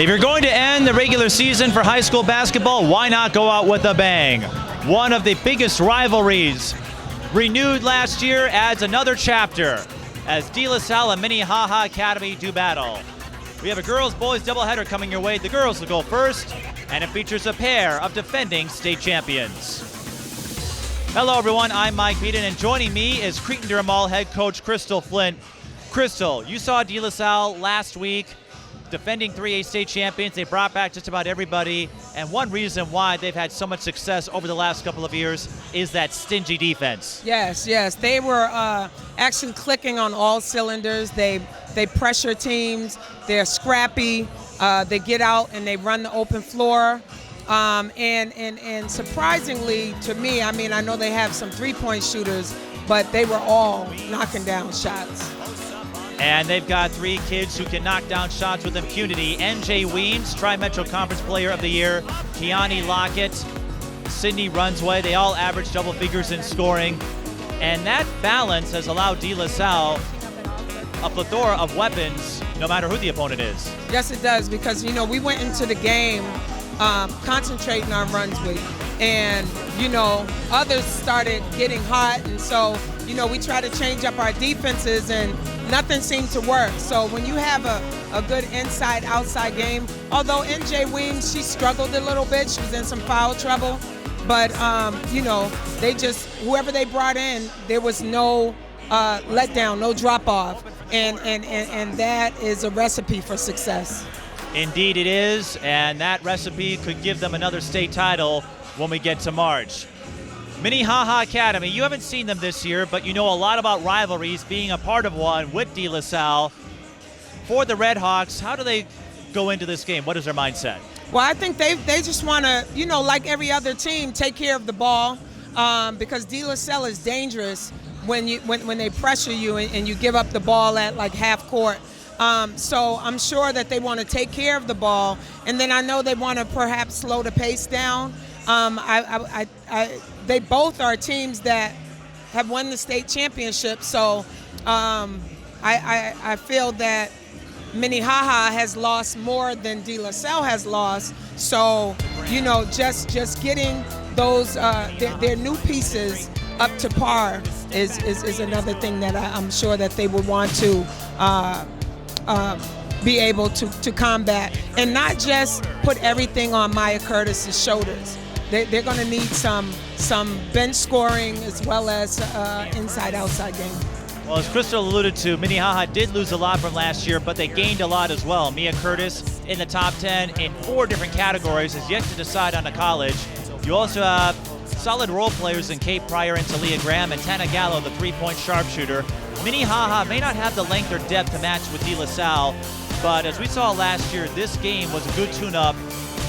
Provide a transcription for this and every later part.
If you're going to end the regular season for high school basketball, why not go out with a bang? One of the biggest rivalries renewed last year adds another chapter as DeLaSalle and Minnehaha Academy do battle. We have a girls-boys doubleheader coming your way. The girls will go first, and it features a pair of defending state champions. Hello everyone, I'm Mike Peden, and joining me is Cretin-Derham Mall head coach Crystal Flint. Crystal, you saw DeLaSalle last week, defending 3A state champions. They brought back just about everybody, and one reason why they've had so much success over the last couple of years is that stingy defense. Yes, they were actually clicking on all cylinders. They pressure teams, they're scrappy, they get out and they run the open floor. And surprisingly to me, I mean, I know they have some three-point shooters, but they were all knocking down shots. And they've got three kids who can knock down shots with impunity. NJ Weems, Tri-Metro Conference Player of the Year. Kiani Lockett, Sydney Runsewe. They all average double figures in scoring. And that balance has allowed DeLaSalle a plethora of weapons, no matter who the opponent is. Yes, it does, because, you know, we went into the game concentrating on Runsewe. And, you know, others started getting hot. And so, you know, we tried to change up our defenses and nothing seemed to work. So when you have a good inside-outside game, although NJ Weems, she struggled a little bit. She was in some foul trouble. But, you know, they just, whoever they brought in, there was no letdown, no drop-off. And that is a recipe for success. Indeed it is, and that recipe could give them another state title when we get to March. Minnehaha Academy, you haven't seen them this year, but you know a lot about rivalries, being a part of one with DeLaSalle. For the Red Hawks, how do they go into this game? What is their mindset? Well, I think they just want to, you know, like every other team, take care of the ball, because DeLaSalle is dangerous when they pressure you and you give up the ball at like half court. So I'm sure that they want to take care of the ball, and then I know they want to perhaps slow the pace down. They both are teams that have won the state championship, so I feel that Minnehaha has lost more than DeLaSalle has lost. So, you know, just getting those their new pieces up to par is another thing that I'm sure that they would want to be able to combat, and not just put everything on Maya Curtis's shoulders. They're going to need some bench scoring as well as inside-outside game. Well, as Crystal alluded to, Minnehaha did lose a lot from last year, but they gained a lot as well. Mia Curtis in the top 10 in 4 different categories is yet to decide on a college. You also have solid role players in Kate Pryor and Talia Graham, and Tana Gallo, the three-point sharpshooter. Minnehaha may not have the length or depth to match with DeLaSalle, but as we saw last year, this game was a good tune-up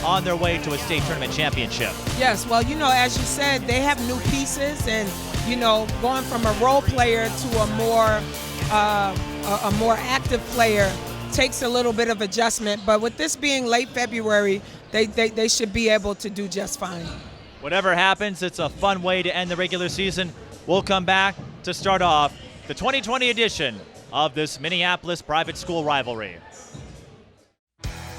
on their way to a state tournament championship. Yes, well, you know, as you said, they have new pieces, and, you know, going from a role player to a more active player takes a little bit of adjustment. But with this being late February, they should be able to do just fine. Whatever happens, it's a fun way to end the regular season. We'll come back to start off the 2020 edition of this Minneapolis private school rivalry.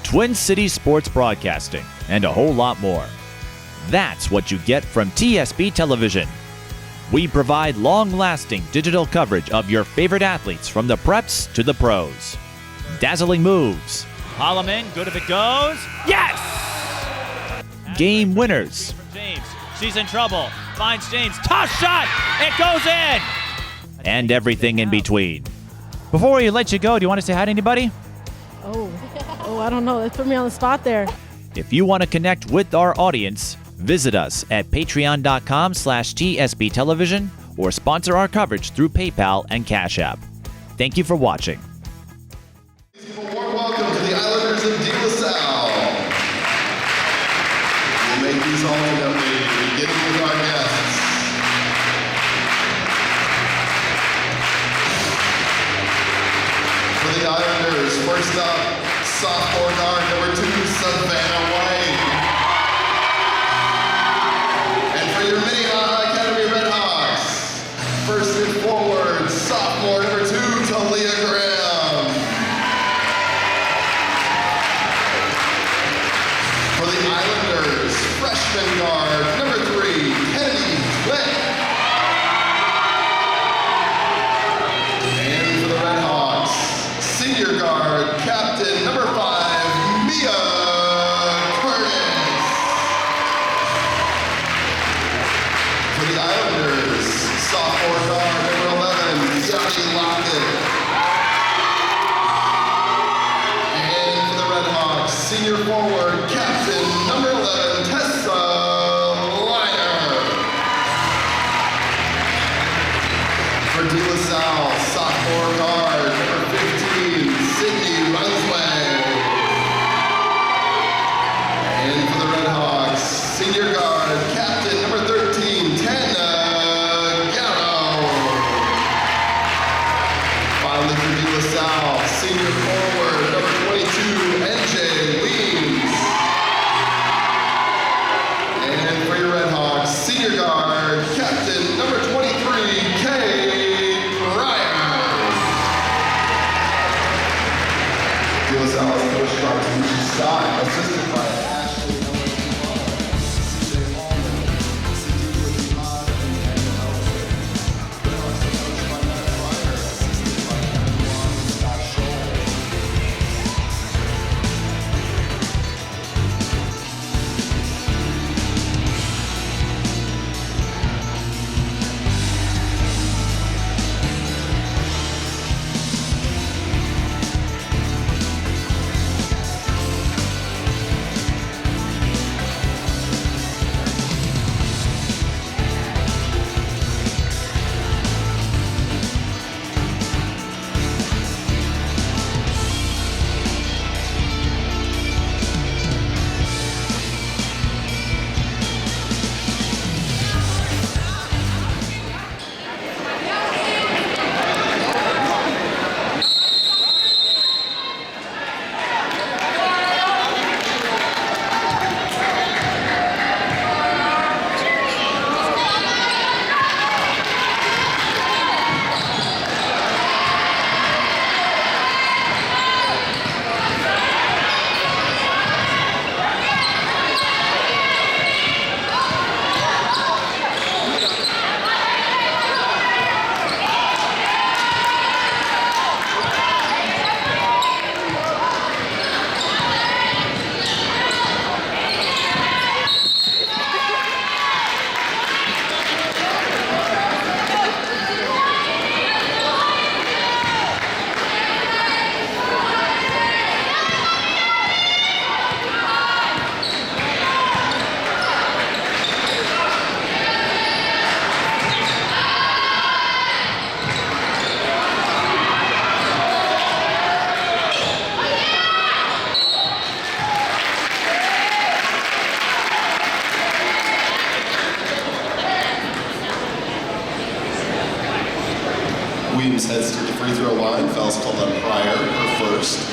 Twin Cities Sports Broadcasting, and a whole lot more. That's what you get from TSB Television. We provide long-lasting digital coverage of your favorite athletes from the preps to the pros. Dazzling moves. Holloman, good if it goes. Yes! Game winners. James, she's in trouble. Finds James, toss shot, it goes in! And everything in between. Before we let you go, do you want to say hi to anybody? Oh, I don't know. That put me on the spot there. If you want to connect with our audience, visit us at patreon.com/TSB Television or sponsor our coverage through PayPal and Cash App. Thank you for watching. A warm welcome to the Islanders of DeLaSalle. We make these alternately, beginning with our guests. For the Islanders, first up, sophomore guard number 2, Savannah White. And for your Minnehaha Academy Red Hawks, first and forward, sophomore number 2, Talia Graham. freshman guard, number 3, Kennedy Flint. And for the Red Hawks, senior guard, captain, number 5, Mia Curtis. For the Islanders, sophomore guard, number 11, Kiani Lockett. And for the Red Hawks, senior forward, captain, number 11, Tessa Liner. For DeLaSalle, sophomore guard, number 15, Sydney Runsewe. And for the Red Hawks, senior guard, captain, number 13, Tana Garrow. Finally for DeLaSalle, senior forward, number 22, NJ Weems. And for your Red Hawks, senior guard, captain, number 23, Kate Pryor. DeLaSalle's coach, Dr. Scott, assisted by Ashley Weems heads to the free throw line. Foul's called on Pryor, her first.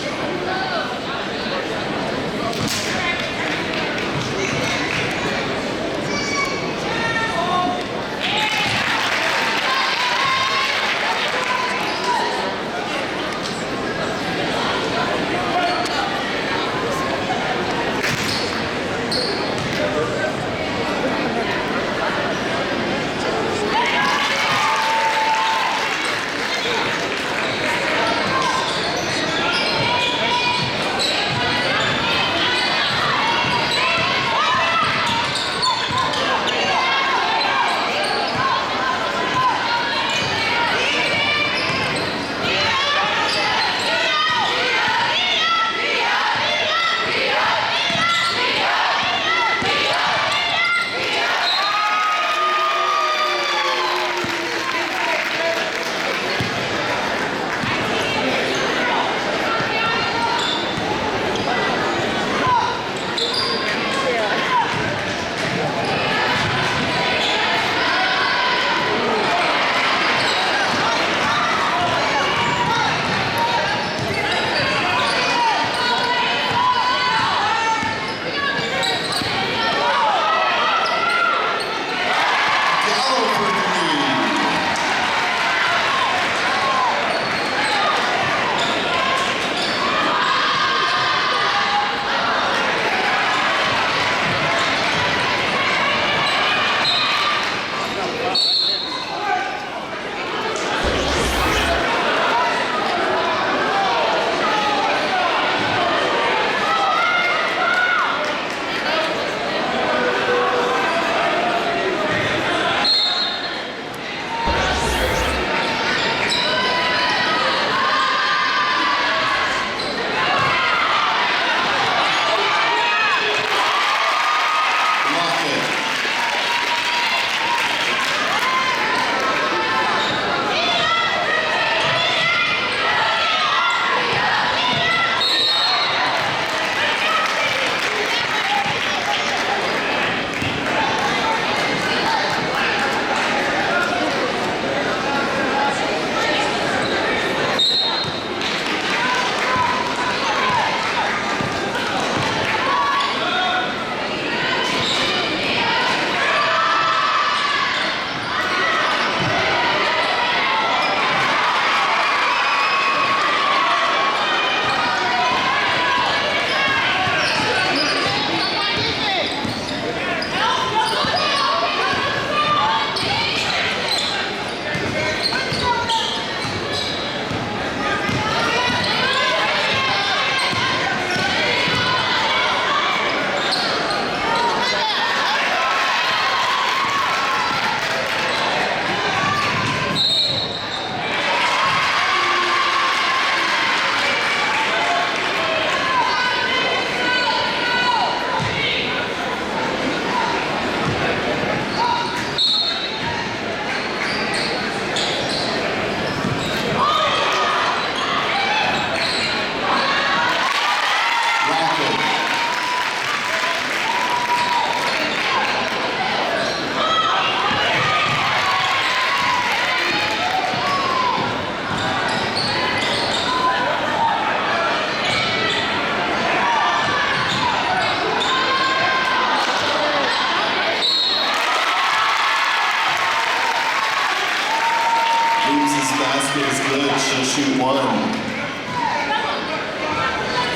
31.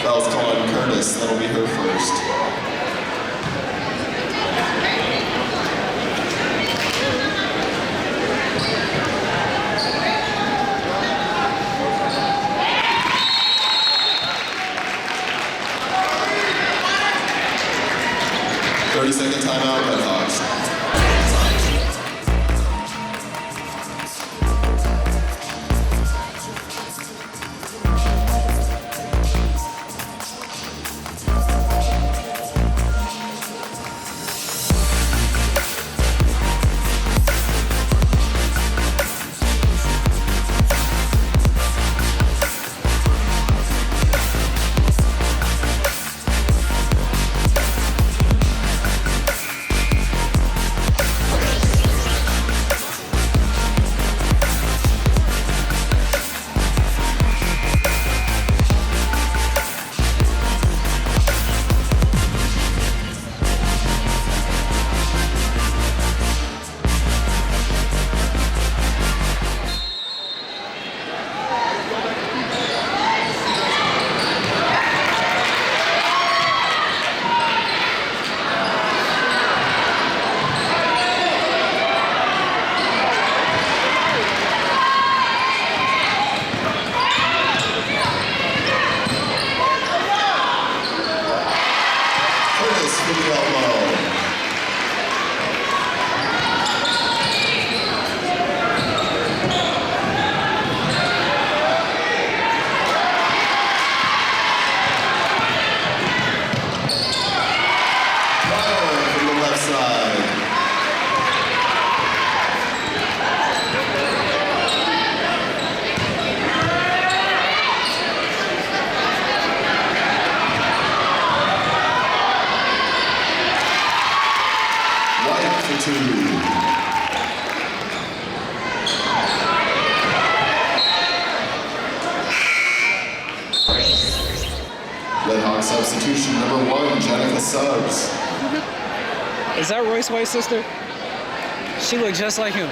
Foul's called on Curtis. That'll be her first. Second timeout, Red Hawks. 2. Red Hawk substitution number 1, Jenica Subs. Is that Royce White's sister? She looked just like him.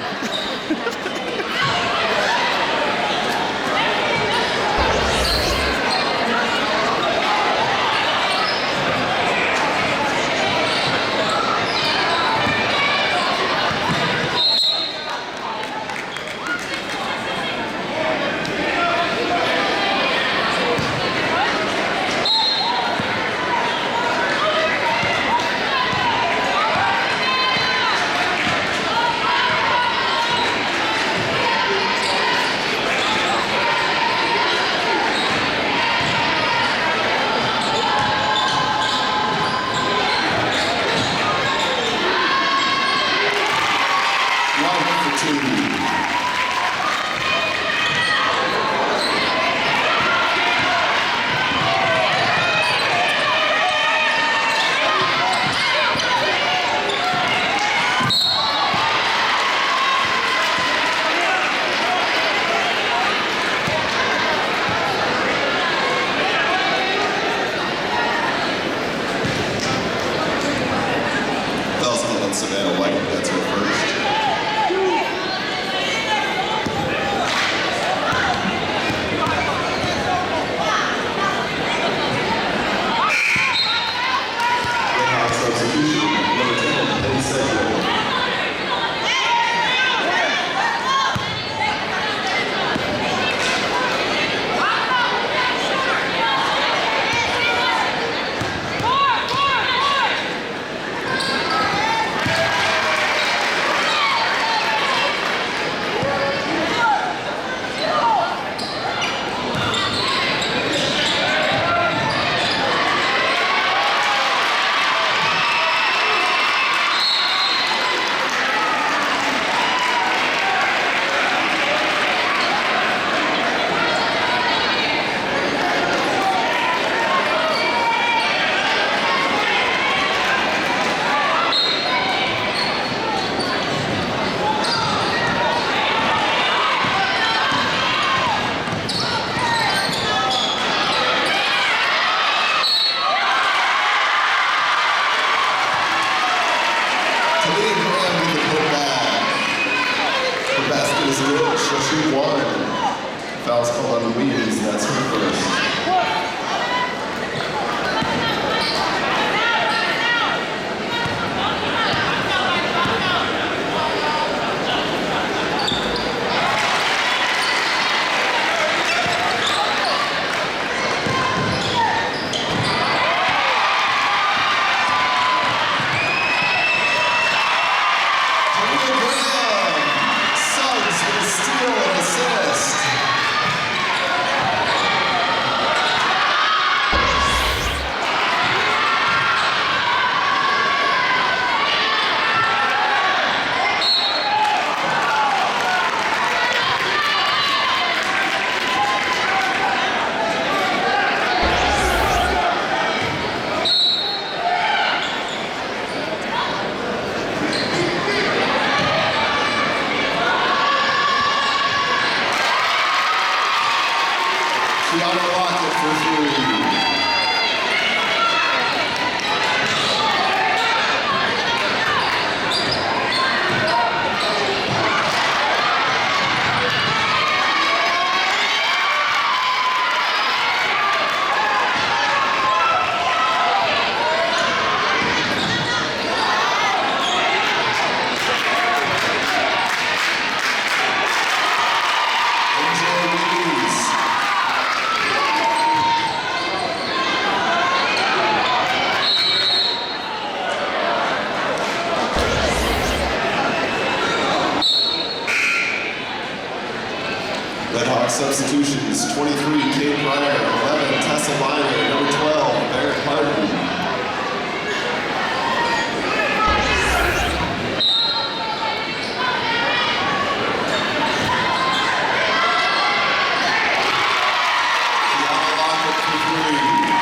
Foul's called on Weems, that's her first. Kiani Lockett for 3. NJ Weems. Red Hawks substitutions, 23, Kate Pryor, 11, Tessa Liner, number 12, Barrett Harden. Kiani Lockett for 3.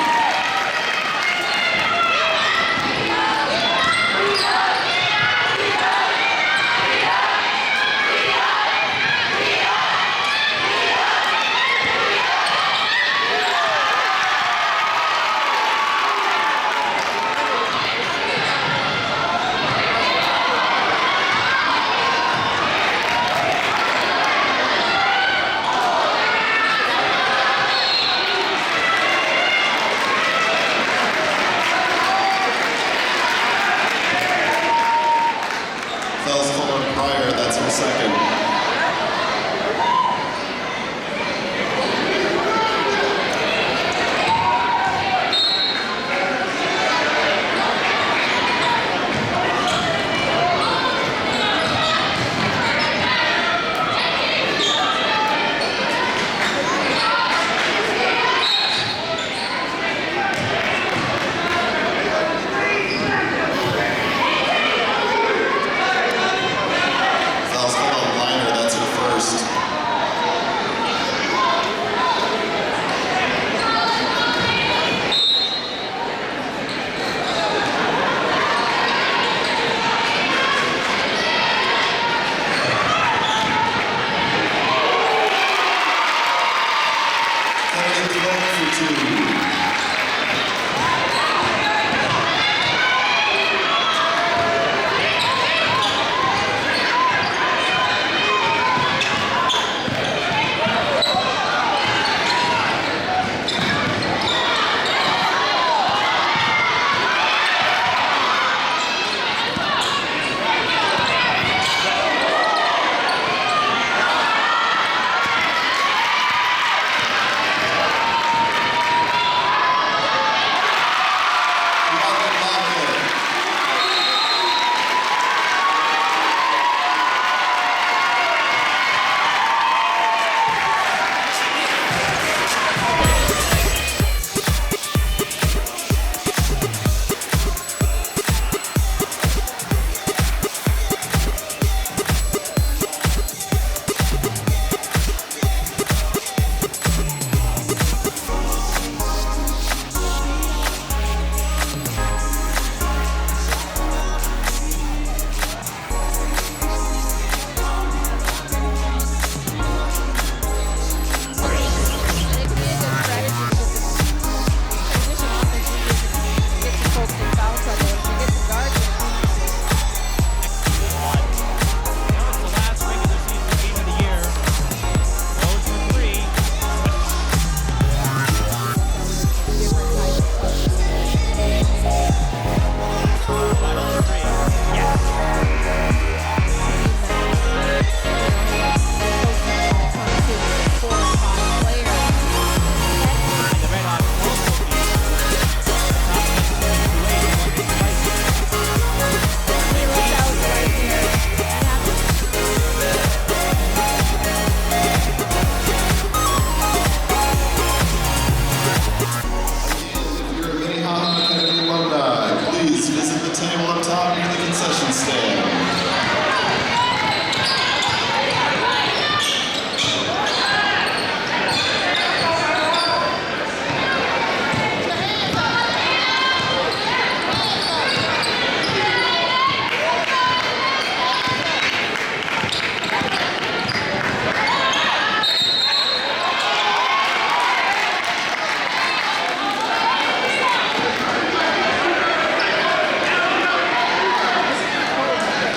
table up top near the concession stand.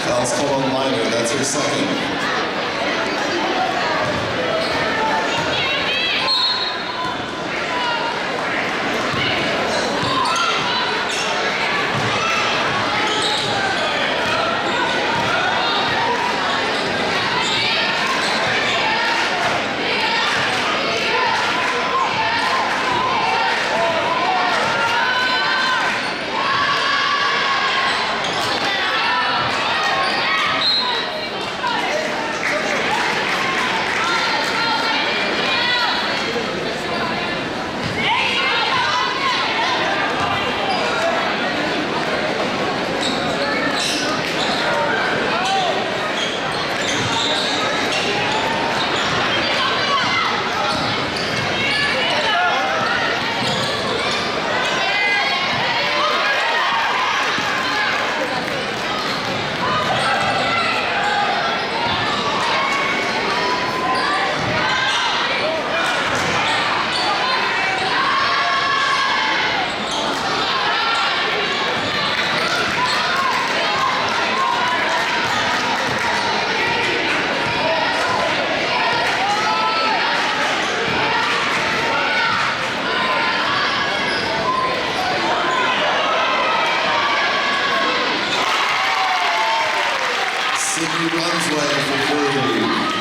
Foul's called on Minor, that's her second. Runsewe for 3.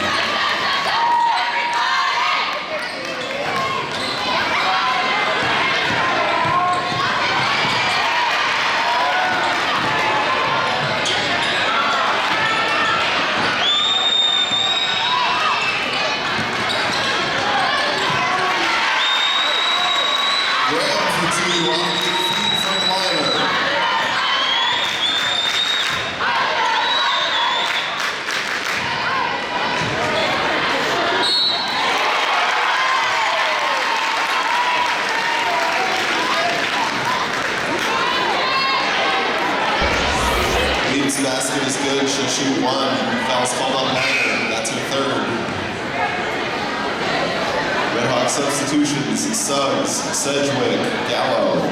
Basket is good, she'll shoot 1. Foul's called on Minor, that's her 3rd. Red Hawk substitutions, Suggs, Sedgwick, Gallo.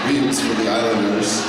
Weems for the Islanders.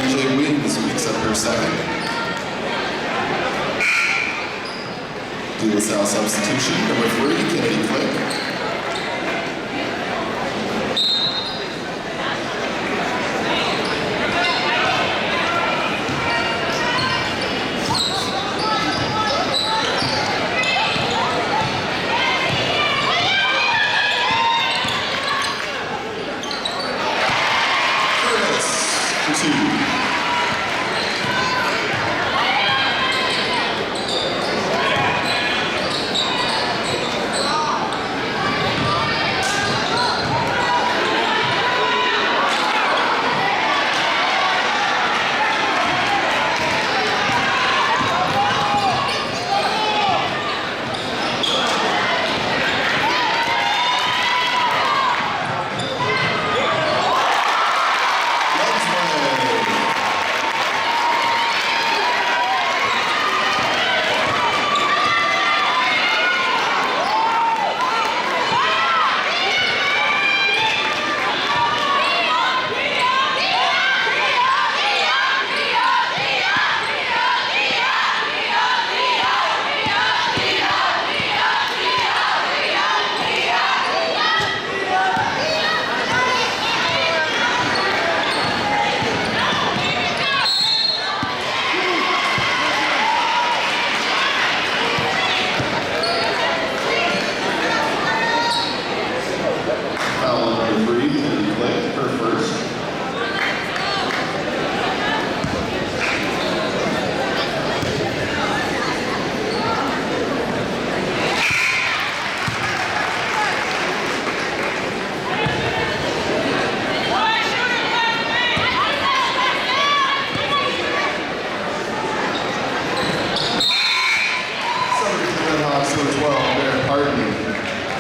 NJ Weems picks up her second. DeLaSalle substitution, number 3, Kiani Lockett.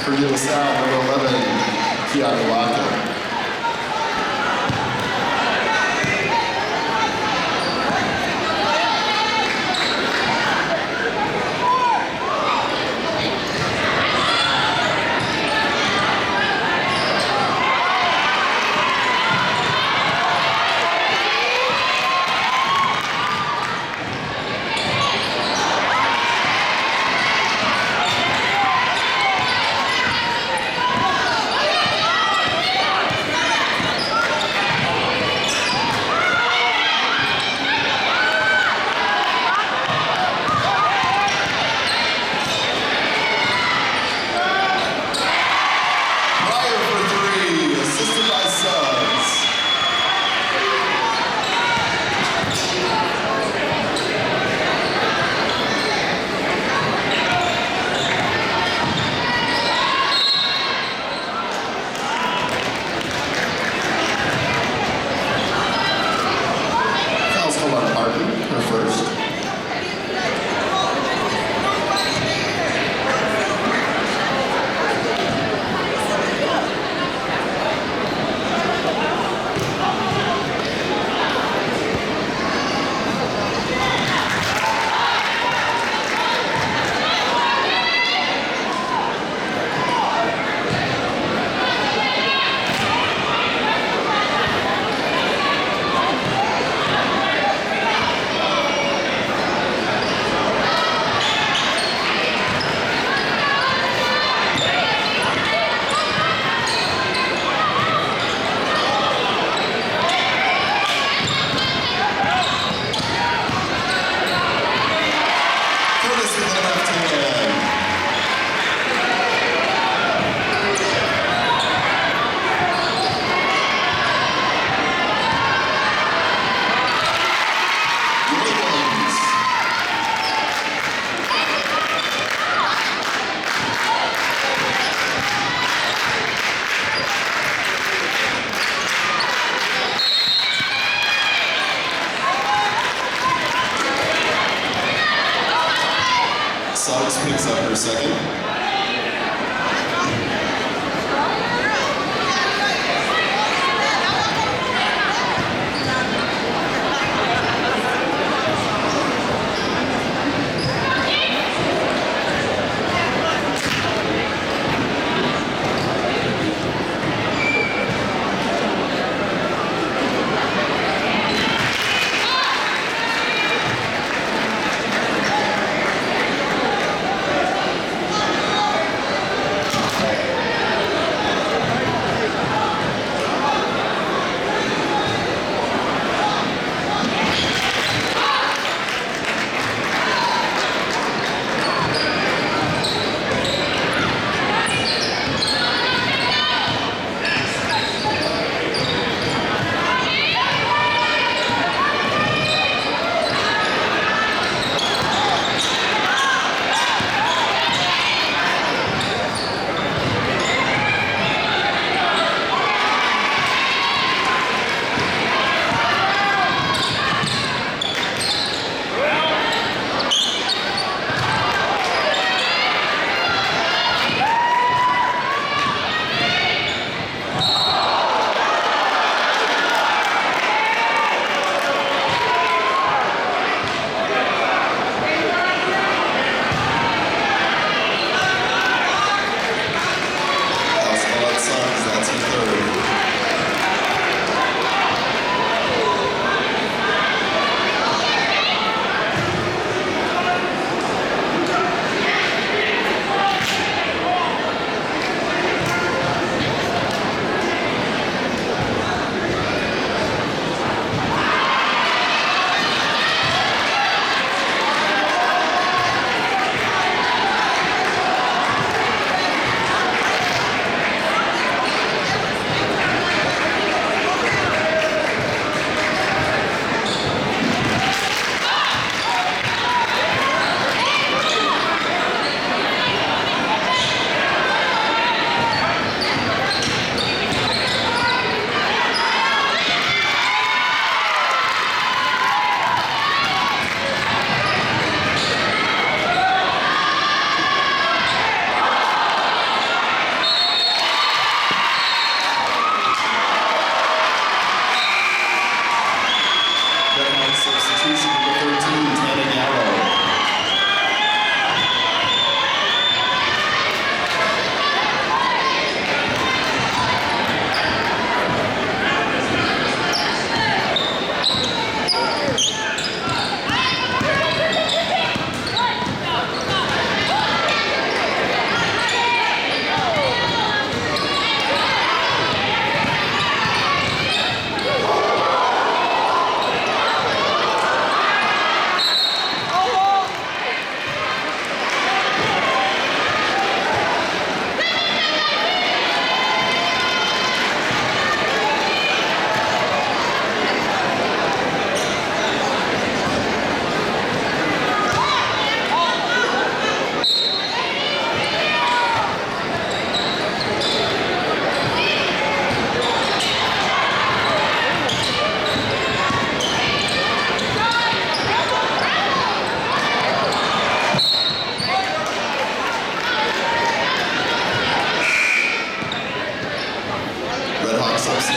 For DeLaSalle, number 11, Kiani Lockett.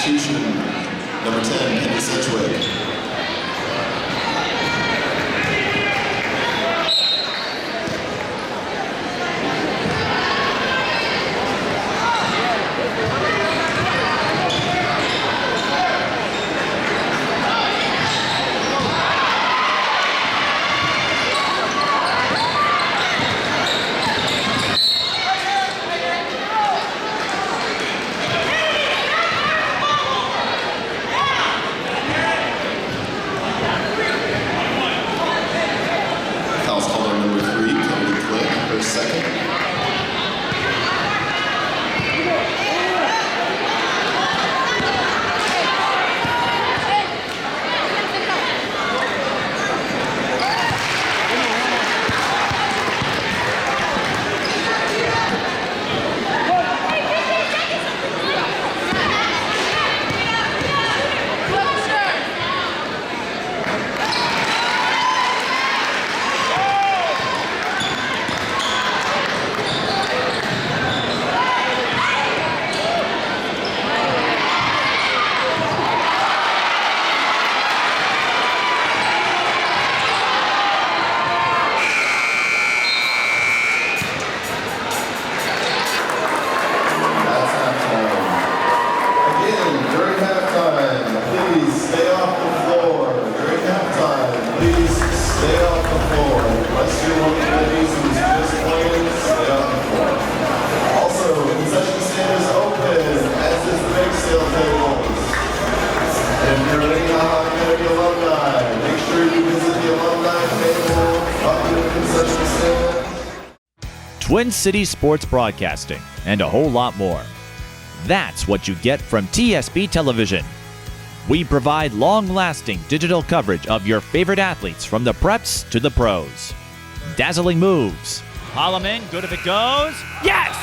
Substitution, number 10, Peden Sedgwick. Twin Cities Sports Broadcasting, and a whole lot more. That's what you get from TSB Television. We provide long-lasting digital coverage of your favorite athletes from the preps to the pros. Dazzling moves. Holloman, good if it goes. Yes!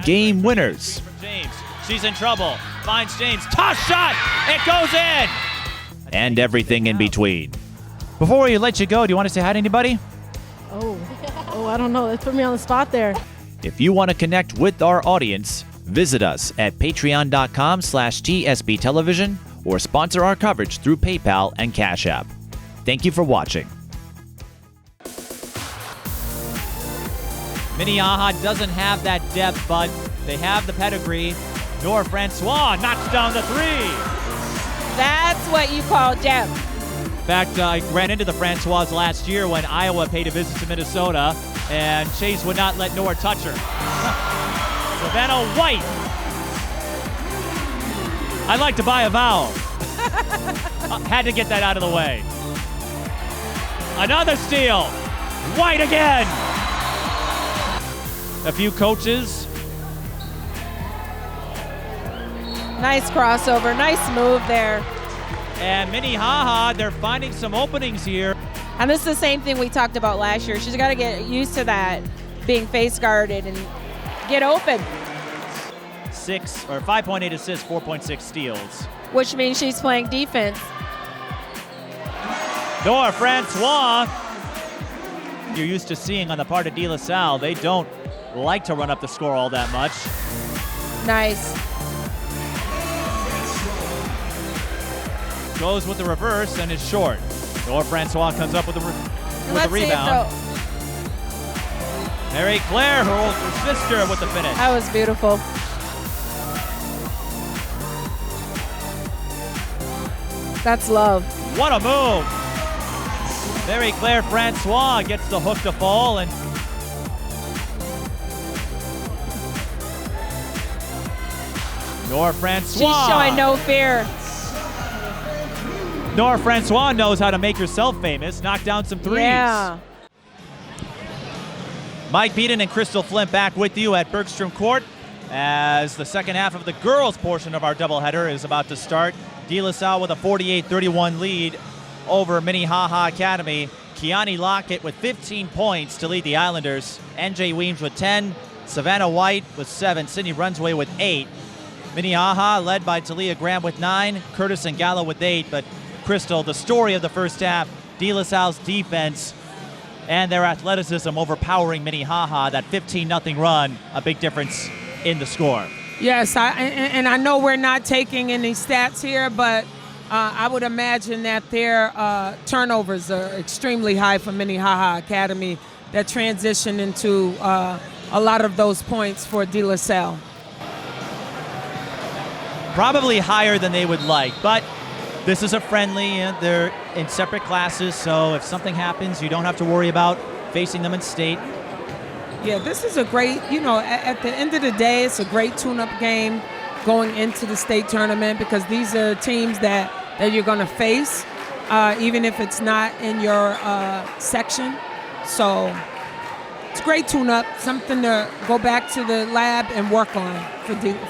Game winners. James, she's in trouble. Finds James. Toss shot! It goes in! And everything in between. Before we let you go, do you want to say hi to anybody? Oh, I don't know. That put me on the spot there. If you want to connect with our audience, visit us at patreon.com/TSB Television or sponsor our coverage through PayPal and Cash App. Thank you for watching. Minnehaha doesn't have that depth, but they have the pedigree. Nora Francois knocks down the three. That's what you call depth. In fact, I ran into the Francois last year when Iowa paid a visit to Minnesota, and Chase would not let Nora touch her. Savannah White. I'd like to buy a vowel. Had to get that out of the way. Another steal. White again. A few coaches. Nice crossover, nice move there. And Minnehaha, they're finding some openings here. And this is the same thing we talked about last year. She's got to get used to that, being face guarded and get open. 5.8 assists, 4.6 steals. Which means she's playing defense. Nora Francois, you're used to seeing on the part of DeLaSalle. They don't like to run up the score all that much. Nice. Goes with the reverse and is short. Nora Francois comes up with the rebound. Mary Claire, her older sister, with the finish. That was beautiful. That's love. What a move. Mary Claire Francois gets the hook to fall, and Nora Francois. She's showing no fear. Nora Francois knows how to make herself famous, knock down some threes. Yeah. Mike Peden and Crystal Flint back with you at Bergstrom Court as the second half of the girls portion of our doubleheader is about to start. DeLaSalle with a 48-31 lead over Minnehaha Academy. Kiani Lockett with 15 points to lead the Islanders. NJ Weems with 10. Savannah White with 7. Sydney Runsewe with 8. Minnehaha led by Talia Graham with 9. Curtis and Gallo with 8. But Crystal, the story of the first half, DeLaSalle's defense and their athleticism overpowering Minnehaha. That 15-0 run, a big difference in the score. Yes, and I know we're not taking any stats here, but I would imagine that their turnovers are extremely high for Minnehaha Academy that transition into a lot of those points for DeLaSalle. Probably higher than they would like, but this is a friendly, and they're in separate classes, so if something happens, you don't have to worry about facing them in state. Yeah, this is a great, at the end of the day, it's a great tune-up game going into the state tournament because these are teams that you're going to face, even if it's not in your section. So it's a great tune-up, something to go back to the lab and work on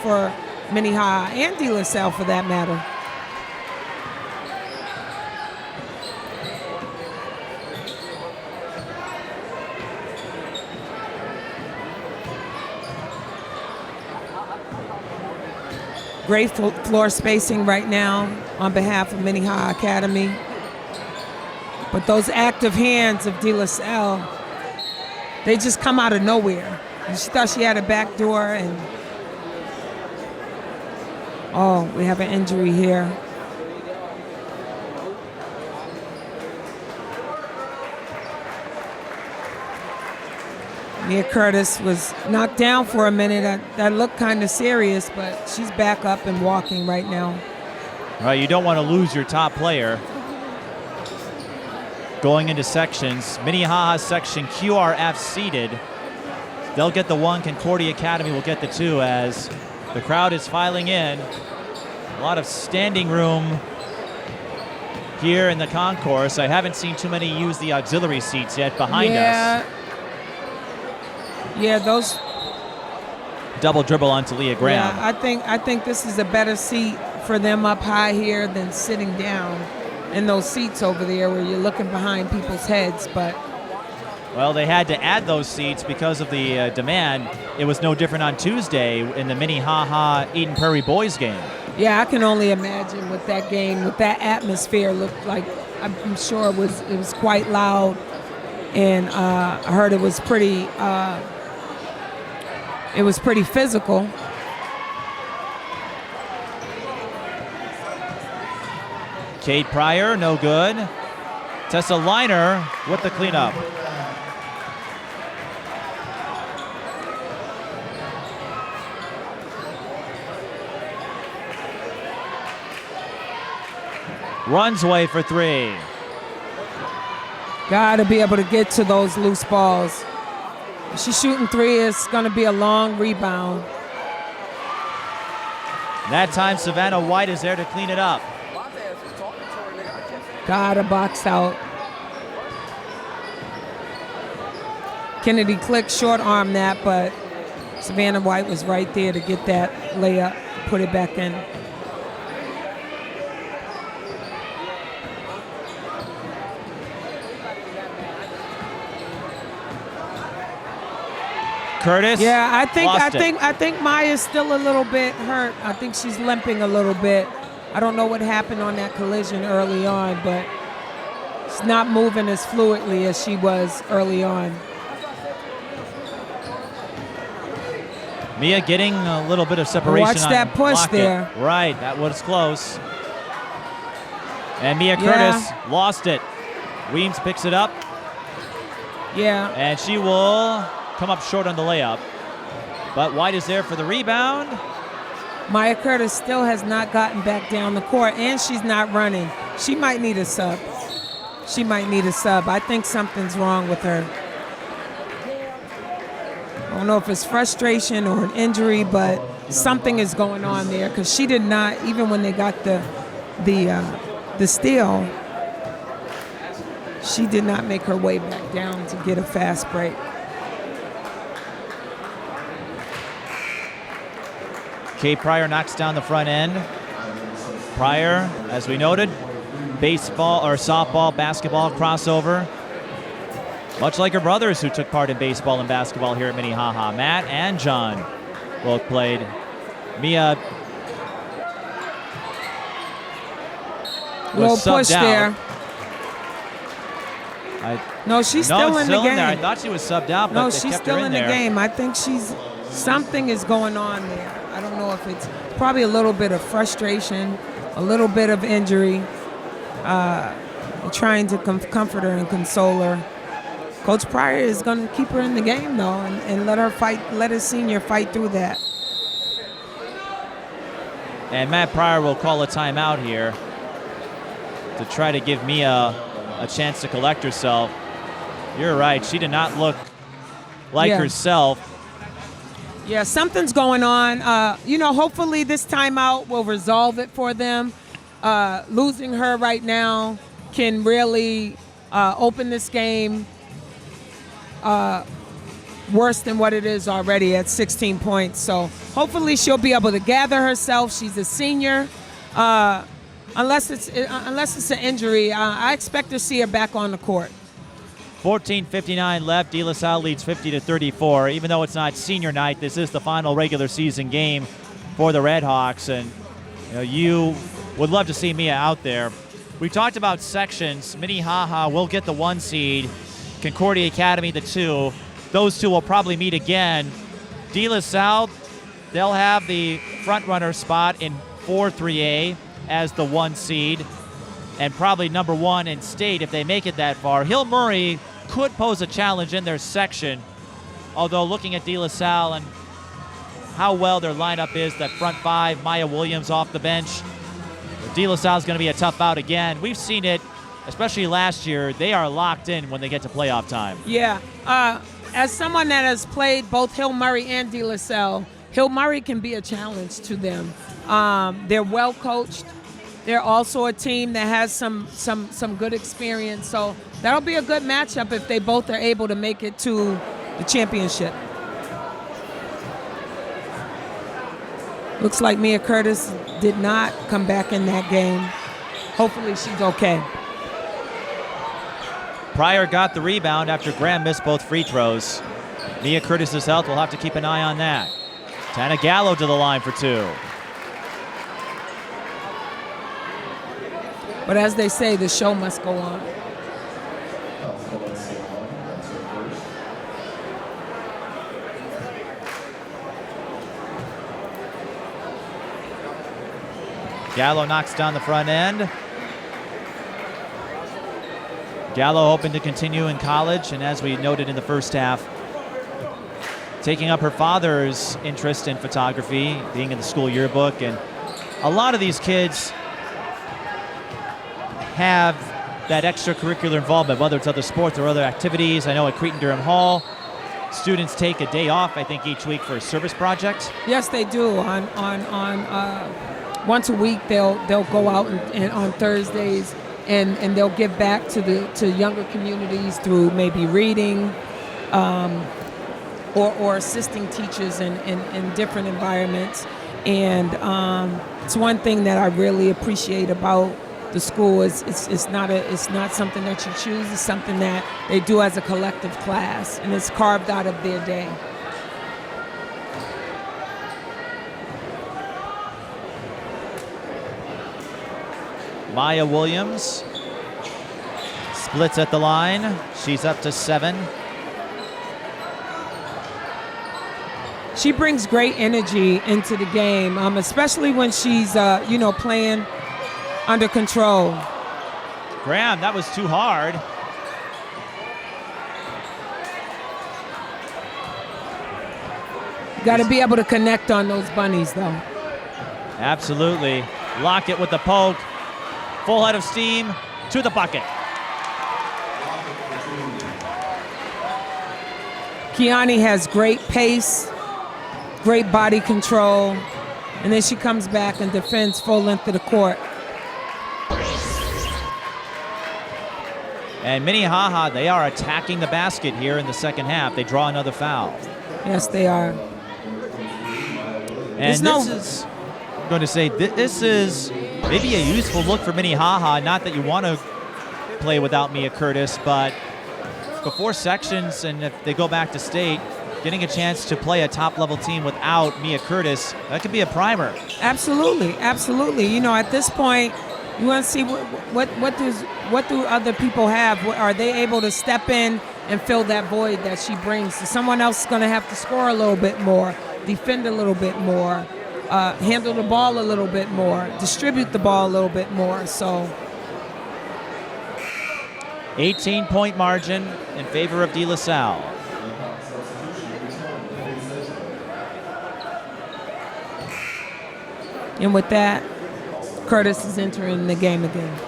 for Minnehaha and DeLaSalle for that matter. Great floor spacing right now on behalf of Minnehaha Academy. But those active hands of DeLaSalle, they just come out of nowhere. She thought she had a back door, and oh, we have an injury here. Mia Curtis was knocked down for a minute. That looked kind of serious, but she's back up and walking right now. All right, you don't want to lose your top player. Going into sections, Minnehaha section QRF seeded. They'll get the 1, Concordia Academy will get the 2 as the crowd is filing in. A lot of standing room here in the concourse. I haven't seen too many use the auxiliary seats yet behind us. Yeah, those double dribble onto Leah Graham. Yeah, I think this is a better seat for them up high here than sitting down in those seats over there where you're looking behind people's heads. But well, they had to add those seats because of the demand. It was no different on Tuesday in the Minnehaha Eden Prairie boys game. Yeah, I can only imagine what that game, what that atmosphere looked like. I'm sure it was quite loud, and I heard it was pretty. It was pretty physical. Kate Pryor, no good. Tessa Liner with the cleanup. Runsewe for 3. Got to be able to get to those loose balls. If she's shooting 3, it's going to be a long rebound. That time, Savannah White is there to clean it up. Got to box out. Kennedy Click short arm that, but Savannah White was right there to get that layup, put it back in. Curtis. Yeah, I think Maya's still a little bit hurt. I think she's limping a little bit. I don't know what happened on that collision early on, but she's not moving as fluidly as she was early on. Mia getting a little bit of separation. Watch that push Lockett. there. Right, that was close. And Mia Curtis lost it. Weems picks it up. Yeah. And she will come up short on the layup. But White is there for the rebound. Maya Curtis still has not gotten back down the court, and she's not running. She might need a sub. I think something's wrong with her. I don't know if it's frustration or an injury, but something is going on there because she did not, even when they got the steal, she did not make her way back down to get a fast break. Kate Pryor knocks down the front end. Pryor, as we noted, baseball or softball, basketball crossover. Much like her brothers who took part in baseball and basketball here at Minnehaha. Matt and John both played. Mia little was subbed push out. there. No, she's still in the game. I thought she was subbed out, but no, they she's kept still her in there. the game. I think she's Something is going on there. I don't know if it's probably a little bit of frustration, a little bit of injury, trying to comfort her and console her. Coach Pryor is going to keep her in the game, though, and let her fight, let his senior fight through that. And Matt Pryor will call a timeout here to try to give Mia a chance to collect herself. You're right. She did not look like herself. Yeah, something's going on. Hopefully this timeout will resolve it for them. Losing her right now can really open this game worse than what it is already at 16 points. So hopefully she'll be able to gather herself. She's a senior. Unless it's an injury, I expect to see her back on the court. 14:59 left. DeLaSalle leads 50-34. Even though it's not senior night, this is the final regular season game for the Redhawks, and you would love to see Mia out there. We talked about sections. Minnehaha will get the 1 seed. Concordia Academy the 2. Those two will probably meet again. DeLaSalle, they'll have the front runner spot in 4-3A as the 1 seed, and probably number 1 in state if they make it that far. Hill Murray could pose a challenge in their section, although looking at DeLaSalle and how well their lineup is, that front 5, Maya Williams off the bench, DeLaSalle is going to be a tough out again. We've seen it, especially last year. They are locked in when they get to playoff time. Yeah. As someone that has played both Hill Murray and DeLaSalle, Hill Murray can be a challenge to them. They're well coached. They're also a team that has some good experience. So that'll be a good matchup if they both are able to make it to the championship. Looks like Mia Curtis did not come back in that game. Hopefully she's okay. Pryor got the rebound after Graham missed both free throws. Mia Curtis's health, we'll have to keep an eye on that. Tana Gallo to the line for 2. But as they say, the show must go on. Gallo knocks down the front end. Gallo hoping to continue in college, and as we noted in the first half, taking up her father's interest in photography, being in the school yearbook, and a lot of these kids have that extracurricular involvement, whether it's other sports or other activities. I know at Cretin-Durham Hall, students take a day off, I think, each week for a service project. Yes, they do. Once a week, they'll go out and on Thursdays, and they'll give back to younger communities through maybe reading, or assisting teachers in different environments. And it's one thing that I really appreciate about the school is it's not something that you choose. It's something that they do as a collective class, and it's carved out of their day. Maya Williams splits at the line. She's up to 7. She brings great energy into the game, especially when she's playing under control. Graham, that was too hard. You got to be able to connect on those bunnies, though. Absolutely. Lockett with the poke. Full head of steam to the bucket. Kiani has great pace, great body control, and then she comes back and defends full length of the court. And Minnehaha, they are attacking the basket here in the second half. They draw another foul. Yes, they are. And this is maybe a useful look for Minnehaha. Not that you want to play without Mia Curtis, but before sections, and if they go back to state, getting a chance to play a top-level team without Mia Curtis, that could be a primer. Absolutely, absolutely. At this point, you want to see what do other people have? Are they able to step in and fill that void that she brings? So someone else is going to have to score a little bit more. defend a little bit more, handle the ball a little bit more, distribute the ball a little bit more. So 18-point margin in favor of DeLaSalle. And with that, Curtis is entering the game again.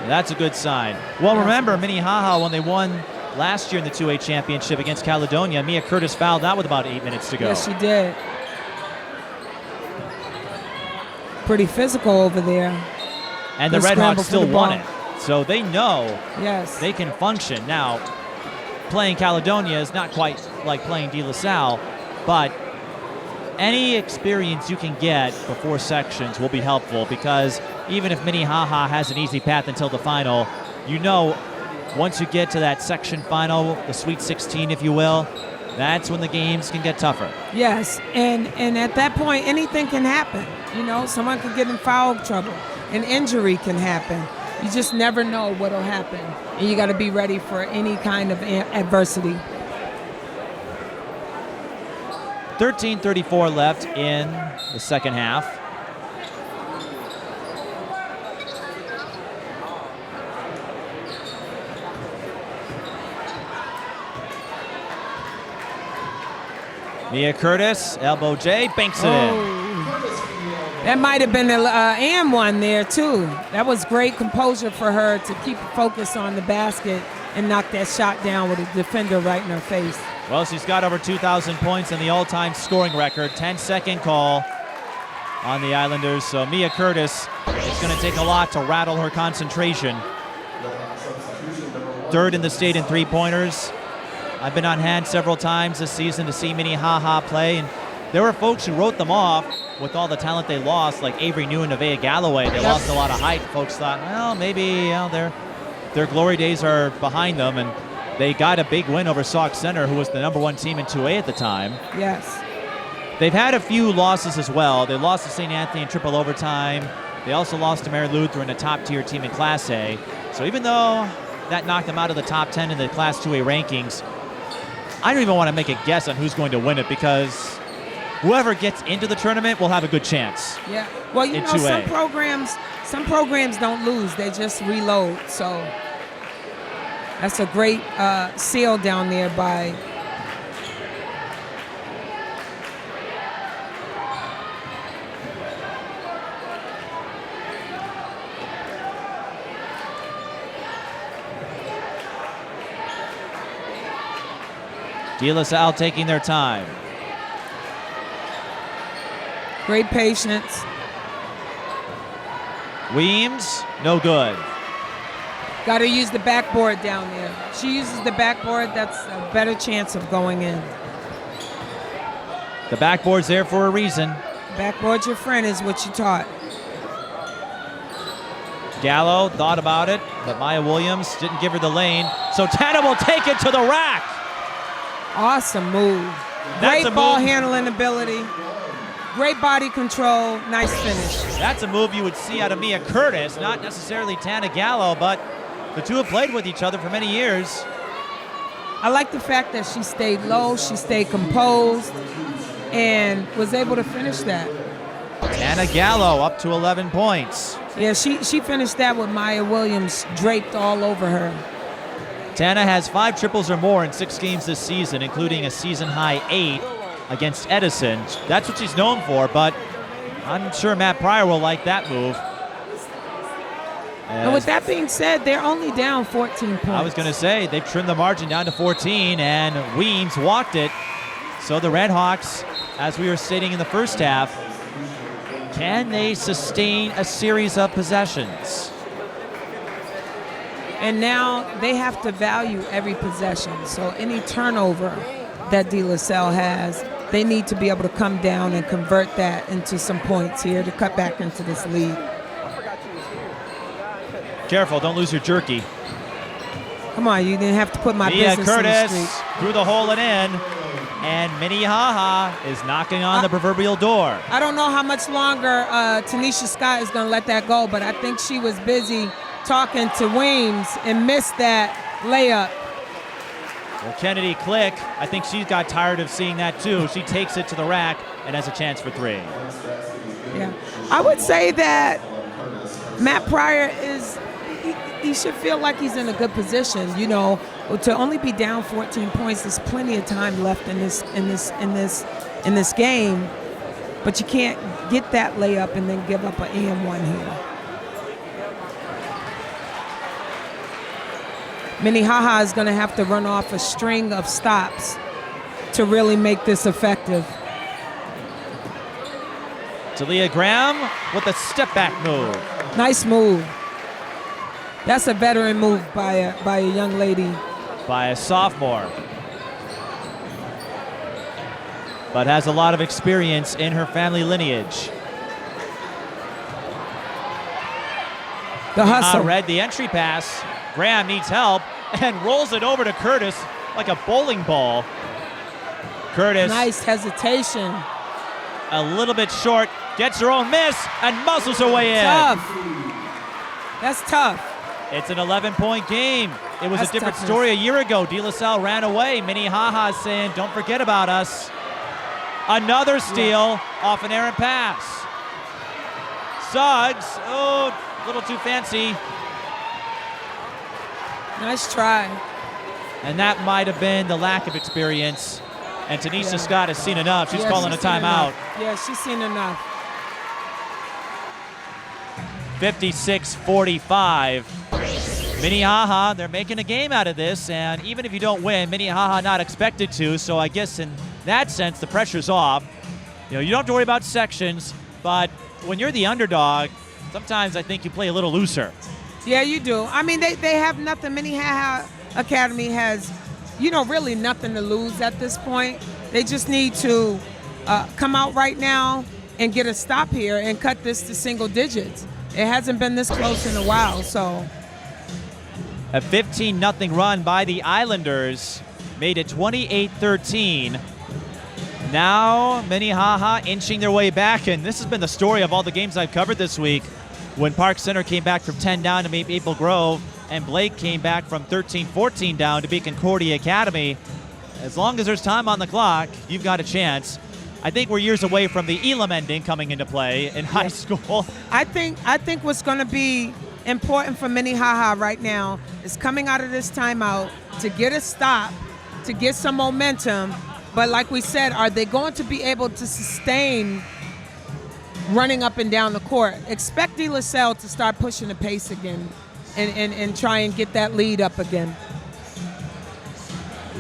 That's a good sign. Well, remember, Minnehaha, when they won last year in the 2A championship against Caledonia, Mia Curtis fouled out with about 8 minutes to go. Yes, she did. Pretty physical over there. And the Red Hawks still won it. So they know they can function. Now, playing Caledonia is not quite like playing DeLaSalle, but any experience you can get before sections will be helpful, because even if Minnehaha has an easy path until the final, you know once you get to that section final, the Sweet 16, if you will, that's when the games can get tougher. Yes, and at that point, anything can happen. You know, someone could get in foul trouble. An injury can happen. You just never know what'll happen, and you got to be ready for any kind of adversity. 13:34 left in the second half. Mia Curtis, elbow J, banks it in. That might have been an and one there, too. That was great composure for her to keep focus on the basket and knock that shot down with a defender right in her face. Well, she's got over 2,000 points in the all-time scoring record. 10-second call on the Islanders. So Mia Curtis, it's going to take a lot to rattle her concentration. Third in the state in three-pointers. I've been on hand several times this season to see Minnehaha play, and there were folks who wrote them off with all the talent they lost, like Avery New and Nevaeh Galloway. They lost a lot of height. Folks thought, well, maybe their glory days are behind them, and they got a big win over Sauk Center, who was the #1 team in 2A at the time. Yes. They've had a few losses as well. They lost to St. Anthony in triple overtime. They also lost to Mary Lutheran, a top-tier team in Class A. So even though that knocked them out of the top 10 in the Class 2A rankings, I don't even want to make a guess on who's going to win it, because whoever gets into the tournament will have a good chance. Yeah. Well, you know, 2A. some programs don't lose; they just reload. So that's a great seal down there by DeLaSalle taking their time. great patience. Weems, no good. Got to use the backboard down there. She uses the backboard, that's a better chance of going in. The backboard's there for a reason. Backboard's your friend is what you taught. Gallo thought about it, but Maya Williams didn't give her the lane. So Tana will take it to the rack. Awesome move. Great ball handling ability. Great body control. Nice finish. That's a move you would see out of Mia Curtis, not necessarily Tana Gallo, but the two have played with each other for many years. I like the fact that she stayed low, she stayed composed, and was able to finish that. Tana Gallo up to 11 points. Yeah, she finished that with Maya Williams draped all over her. Tana has 5 triples or more in 6 games this season, including a season-high 8 against Edison. That's what she's known for, but I'm sure Matt Pryor will like that move. And with that being said, they're only down 14 points. I was going to say, they've trimmed the margin down to 14, and Weems walked it. So the Red Hawks, as we were stating in the first half, can they sustain a series of possessions? And now they have to value every possession. So any turnover that DeLaSalle has, they need to be able to come down and convert that into some points here to cut back into this lead. Careful, don't lose your jerky. Come on, you didn't have to put my Mia business Curtis in the street. through the hole and in, and Minnehaha is knocking on the proverbial door. I don't know how much longer Tanisha Scott is going to let that go, but I think she was busy talking to Weems and missed that layup. Well, Kennedy Click, I think she got tired of seeing that too. She takes it to the rack and has a chance for 3. Yeah. I would say that Matt Pryor he should feel like he's in a good position. You know, to only be down 14 points, there's plenty of time left in this game, but you can't get that layup and then give up an and-1 here. Minnehaha is going to have to run off a string of stops to really make this effective. Talia Graham with a step-back move. Nice move. That's a veteran move by a young lady. By a sophomore. But has a lot of experience in her family lineage. The hustle. Read the entry pass. Graham needs help and rolls it over to Curtis like a bowling ball. Curtis. Nice hesitation. A little bit short, gets her own miss and muscles her way in. Tough. That's tough. It's an 11-point game. It was That's a different toughness. story a year ago. DeLaSalle ran away. Minnehaha saying, don't forget about us. Another steal off an errant pass. Suggs, oh, a little too fancy. Nice try. And that might have been the lack of experience. And Tanisha Yeah. Scott has seen enough. She's calling a seen timeout. enough. Yeah, she's seen enough. 56-45. Minnehaha, they're making a game out of this, and even if you don't win, Minnehaha not expected to, so I guess in that sense, the pressure's off. You know, you don't have to worry about sections, but when you're the underdog, sometimes I think you play a little looser. Yeah, you do. I mean, they have nothing. Minnehaha Academy has, really nothing to lose at this point. They just need to come out right now and get a stop here and cut this to single digits. It hasn't been this close in a while, so. A 15-0 run by the Islanders made it 28-13. Now Minnehaha inching their way back, and this has been the story of all the games I've covered this week. When Park Center came back from 10 down to meet Maple Grove, and Blake came back from 13-14 down to beat Concordia Academy. As long as there's time on the clock, you've got a chance. I think we're years away from the Elam ending coming into play in high school. I think what's going to be important for Minnehaha right now is coming out of this timeout to get a stop, to get some momentum. But like we said, are they going to be able to sustain running up and down the court? Expect DeLaSalle to start pushing the pace again and try and get that lead up again.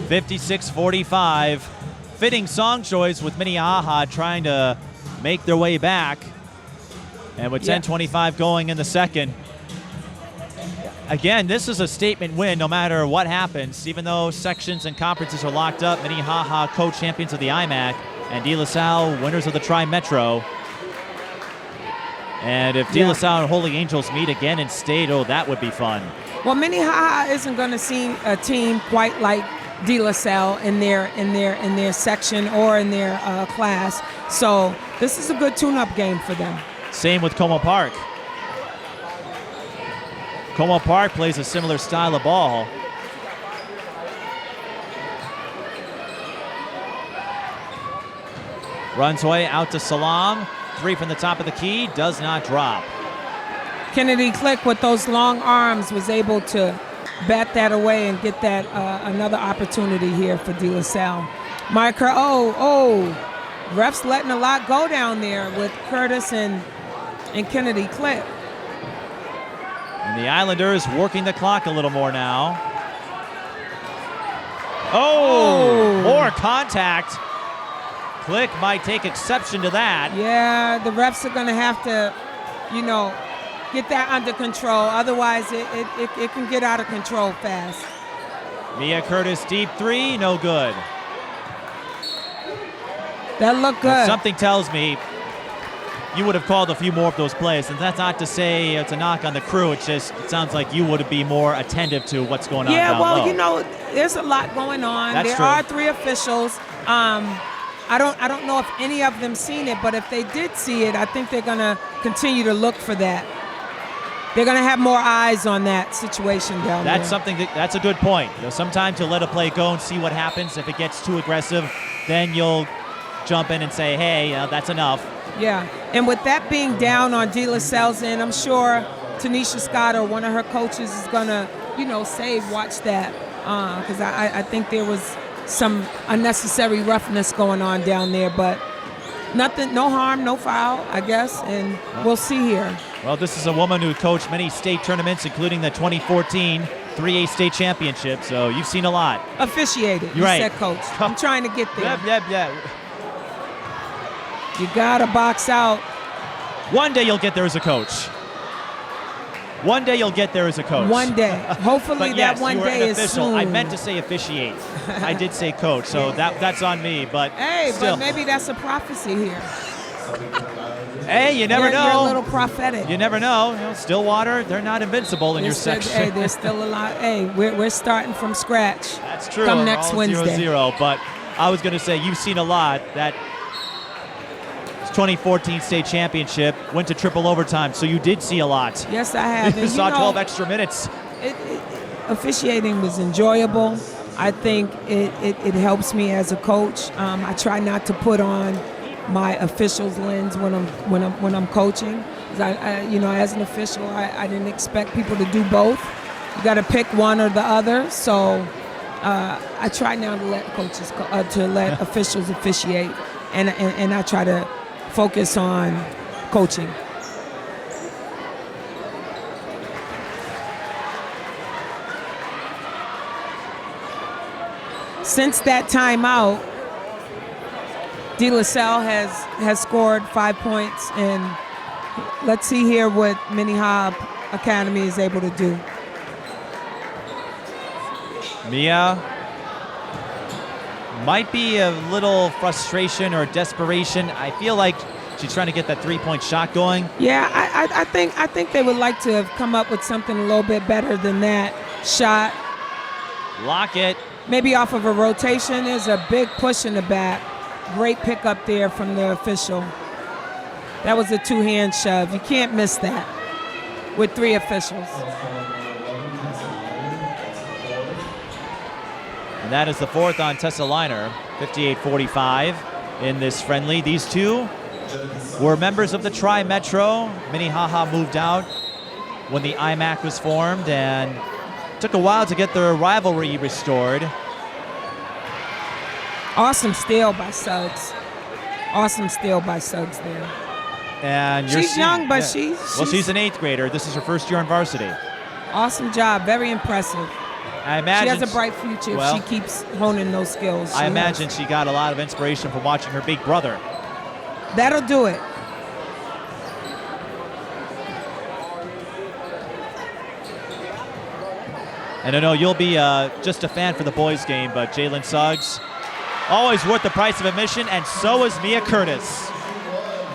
56-45. Fitting song choice with Minnehaha trying to make their way back. And with 10:25 going in the second. Again, this is a statement win no matter what happens. Even though sections and conferences are locked up, Minnehaha co-champions of the IMAC and DeLaSalle winners of the Tri-Metro. And if DeLaSalle and Holy Angels meet again in state, oh, that would be fun. Well, Minnehaha isn't going to see a team quite like DeLaSalle in their section or in their class. So this is a good tune-up game for them. Same with Como Park. Como Park plays a similar style of ball. Runsewe out to Salam. 3 from the top of the key, does not drop. Kennedy Click with those long arms was able to bat that away and get that another opportunity here for DeLaSalle. Marker, refs letting a lot go down there with Curtis and Kennedy Click. And the Islanders working the clock a little more now. More contact. Click might take exception to that. Yeah, the refs are going to have to, get that under control. Otherwise, it can get out of control fast. Mia Curtis deep 3, no good. That looked good. But something tells me you would have called a few more of those plays, and that's not to say it's a knock on the crew. It sounds like you would be more attentive to what's going on down low. There's a lot going on. That's there true. are 3 officials. I don't know if any of them seen it, but if they did see it, I think they're going to continue to look for that. they're going to have more eyes on that situation down there. That's a good point. Sometimes you'll let a play go and see what happens. If it gets too aggressive, then you'll jump in and say, hey, that's enough. Yeah, and with that being down on DeLaSalle's end, I'm sure Tanisha Scott or one of her coaches is going to, say, watch that. Because I think there was some unnecessary roughness going on down there. But nothing, no harm, no foul, I guess, and we'll see here. Well, this is a woman who coached many state tournaments, including the 2014 3A state championship, so you've seen a lot. Officiated, You're right. Said coach. I'm trying to get there. Yep. You got to box out. One day you'll get there as a coach. One day you'll get there as a coach. One day. Hopefully But yes, that one you were day an is official. soon. I meant to say officiate. I did say coach, so that's on me. But hey, still. but maybe that's a prophecy here. Hey, you never know. You're a little prophetic. You never know. Stillwater, they're not invincible in your section. Hey, there's still a lot. Hey, we're starting from scratch. That's true. Come next all Wednesday. 0-0. But I was going to say, you've seen a lot. That 2014 state championship went to triple overtime, so you did see a lot. Yes, I have. You saw 12 extra minutes. Officiating was enjoyable. I think it helps me as a coach. I try not to put on my official's lens when I'm coaching. I as an official, I didn't expect people to do both. You got to pick one or the other. So I try now to let coaches let officials officiate, and I try to focus on coaching. Since that timeout, DeLaSalle has scored 5 points, and let's see here what Minnehaha Academy is able to do. Mia, might be a little frustration or desperation. I feel like she's trying to get that three-point shot going. Yeah, I think they would like to have come up with something a little bit better than that shot. Lockett. Maybe off of a rotation. There's a big push in the back. Great pickup there from the official. That was a two-hand shove. You can't miss that with three officials. And that is the fourth on Tessa Liner, 58-45 in this friendly. These two were members of the Tri-Metro. Minnehaha moved out when the IMAC was formed, and took a while to get their rivalry restored. Awesome steal by Suggs. Awesome steal by Suggs there. And she's young, but she's she's an 8th grader. This is her first year on varsity. Awesome job. Very impressive. I imagine she has a bright future if she keeps honing those skills. I imagine she got a lot of inspiration from watching her big brother. That'll do it. And I know you'll be just a fan for the boys' game, but Jalen Suggs, always worth the price of admission, and so is Mia Curtis.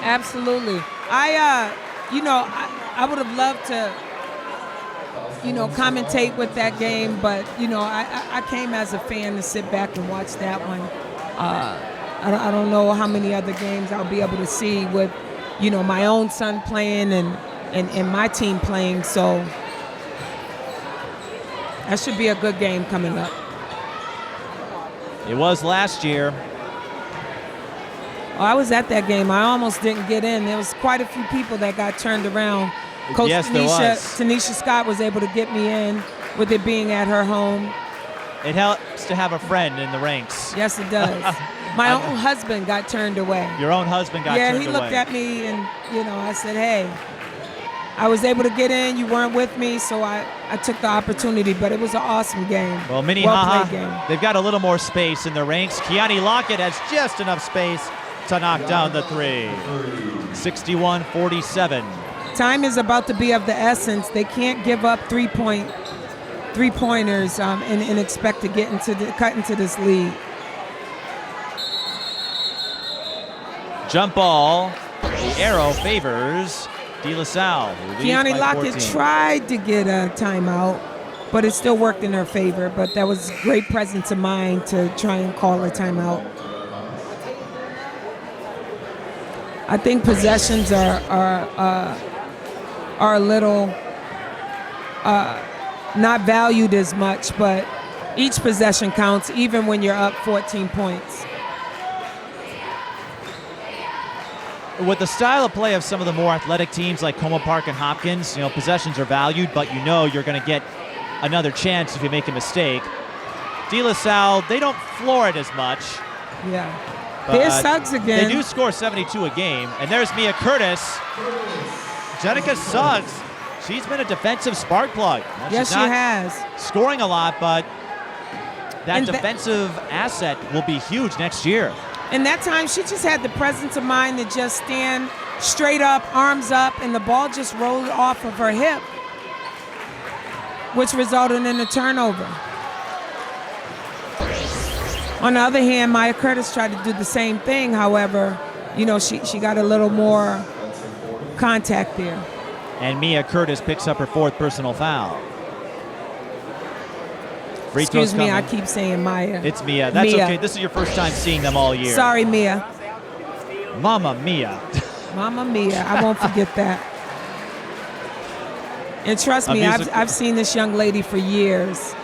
Absolutely. I would have loved to, commentate with that game, but, I came as a fan to sit back and watch that one. I don't know how many other games I'll be able to see with, my own son playing and my team playing, so that should be a good game coming up. It was last year. Oh, I was at that game. I almost didn't get in. There was quite a few people that got turned around. Coach Tanisha Scott was able to get me in with it being at her home. It helps to have a friend in the ranks. Yes, it does. My own husband got turned away. Your own husband got turned away. Yeah, he looked at me and, I said, hey, I was able to get in. You weren't with me, so I took the opportunity, but it was an awesome game. Well, Minnehaha, game. They've got a little more space in their ranks. Kiani Lockett has just enough space to knock down the three. 61-47. Time is about to be of the essence. They can't give up three-pointers and expect to cut into this lead. Jump ball. The arrow favors DeLaSalle. Kiani Lockett tried to get a timeout, but it still worked in her favor. But that was great presence of mind to try and call a timeout. I think possessions are a little not valued as much, but each possession counts, even when you're up 14 points. With the style of play of some of the more athletic teams like Como Park and Hopkins, possessions are valued, but you're going to get another chance if you make a mistake. DeLaSalle, they don't floor it as much. Yeah. There's Suggs again. They do score 72 a game, and there's Mia Curtis. Jenica Suggs, she's been a defensive spark plug. Now, yes, she has. Scoring a lot, but that defensive asset will be huge next year. And that time, she just had the presence of mind to just stand straight up, arms up, and the ball just rolled off of her hip, which resulted in a turnover. On the other hand, Mia Curtis tried to do the same thing. However, she got a little more contact there. And Mia Curtis picks up her 4th personal foul. Free Excuse me, coming. I keep saying Maya. It's Mia. That's Mia. okay. This is your first time seeing them all year. Sorry, Mia. Mama Mia. Mama Mia. I won't forget that. And trust me, I've seen this young lady for years.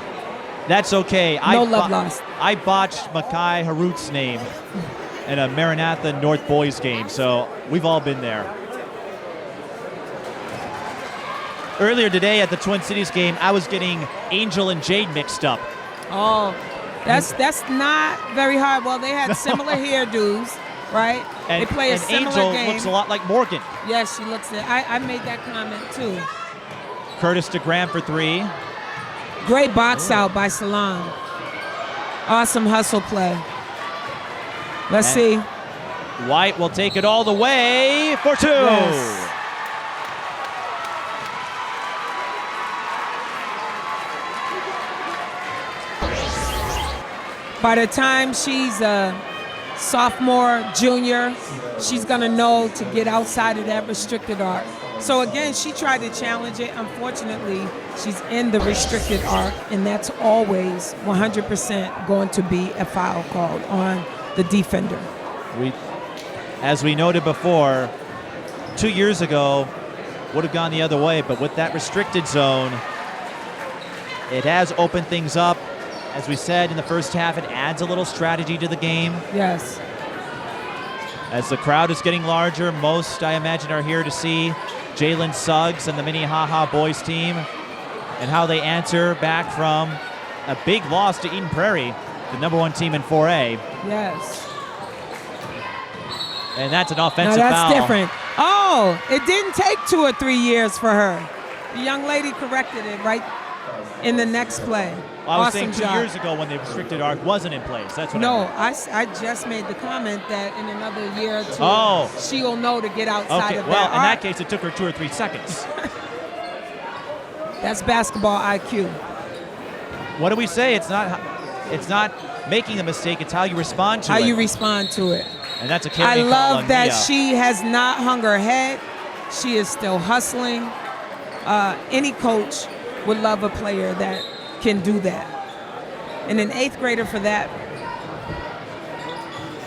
That's okay. No love lost. I botched Makai Harut's name in a Maranatha North Boys game, so we've all been there. Earlier today at the Twin Cities game, I was getting Angel and Jade mixed up. Oh, that's not very hard. Well, they had similar hairdos, right? They play a similar Angel game. looks a lot like Morgan. Yes, she looks it. I made that comment too. Curtis to Graham for 3. Great box out by Salon. Awesome hustle play. Let's see. White will take it all the way for 2. Yes. By the time she's a sophomore, junior, she's going to know to get outside of that restricted arc. So again, she tried to challenge it. Unfortunately, she's in the restricted arc, and that's always 100% going to be a foul called on the defender. As we noted before, 2 years ago, would have gone the other way, but with that restricted zone, it has opened things up. As we said in the first half, it adds a little strategy to the game. Yes. As the crowd is getting larger, most, I imagine, are here to see Jalen Suggs and the Minnehaha boys team and how they answer back from a big loss to Eden Prairie, the #1 team in 4A. Yes. And that's an offensive now foul. that's different. Oh, it didn't take 2 or 3 years for her. The young lady corrected it right in the next play. Well, I was awesome saying 2 job. years ago when the restricted arc wasn't in place. That's what No, I meant. I just made the comment that in another year or two, she'll know to get outside Okay, of well, that in that arc. case, it took her 2 or 3 seconds. That's basketball IQ. What do we say? It's not making a mistake. It's how you respond to it. How you respond to it. And that's a I carrying call love on that Mia. she has not hung her head. She is still hustling. Any coach would love a player that can do that. And an 8th grader for that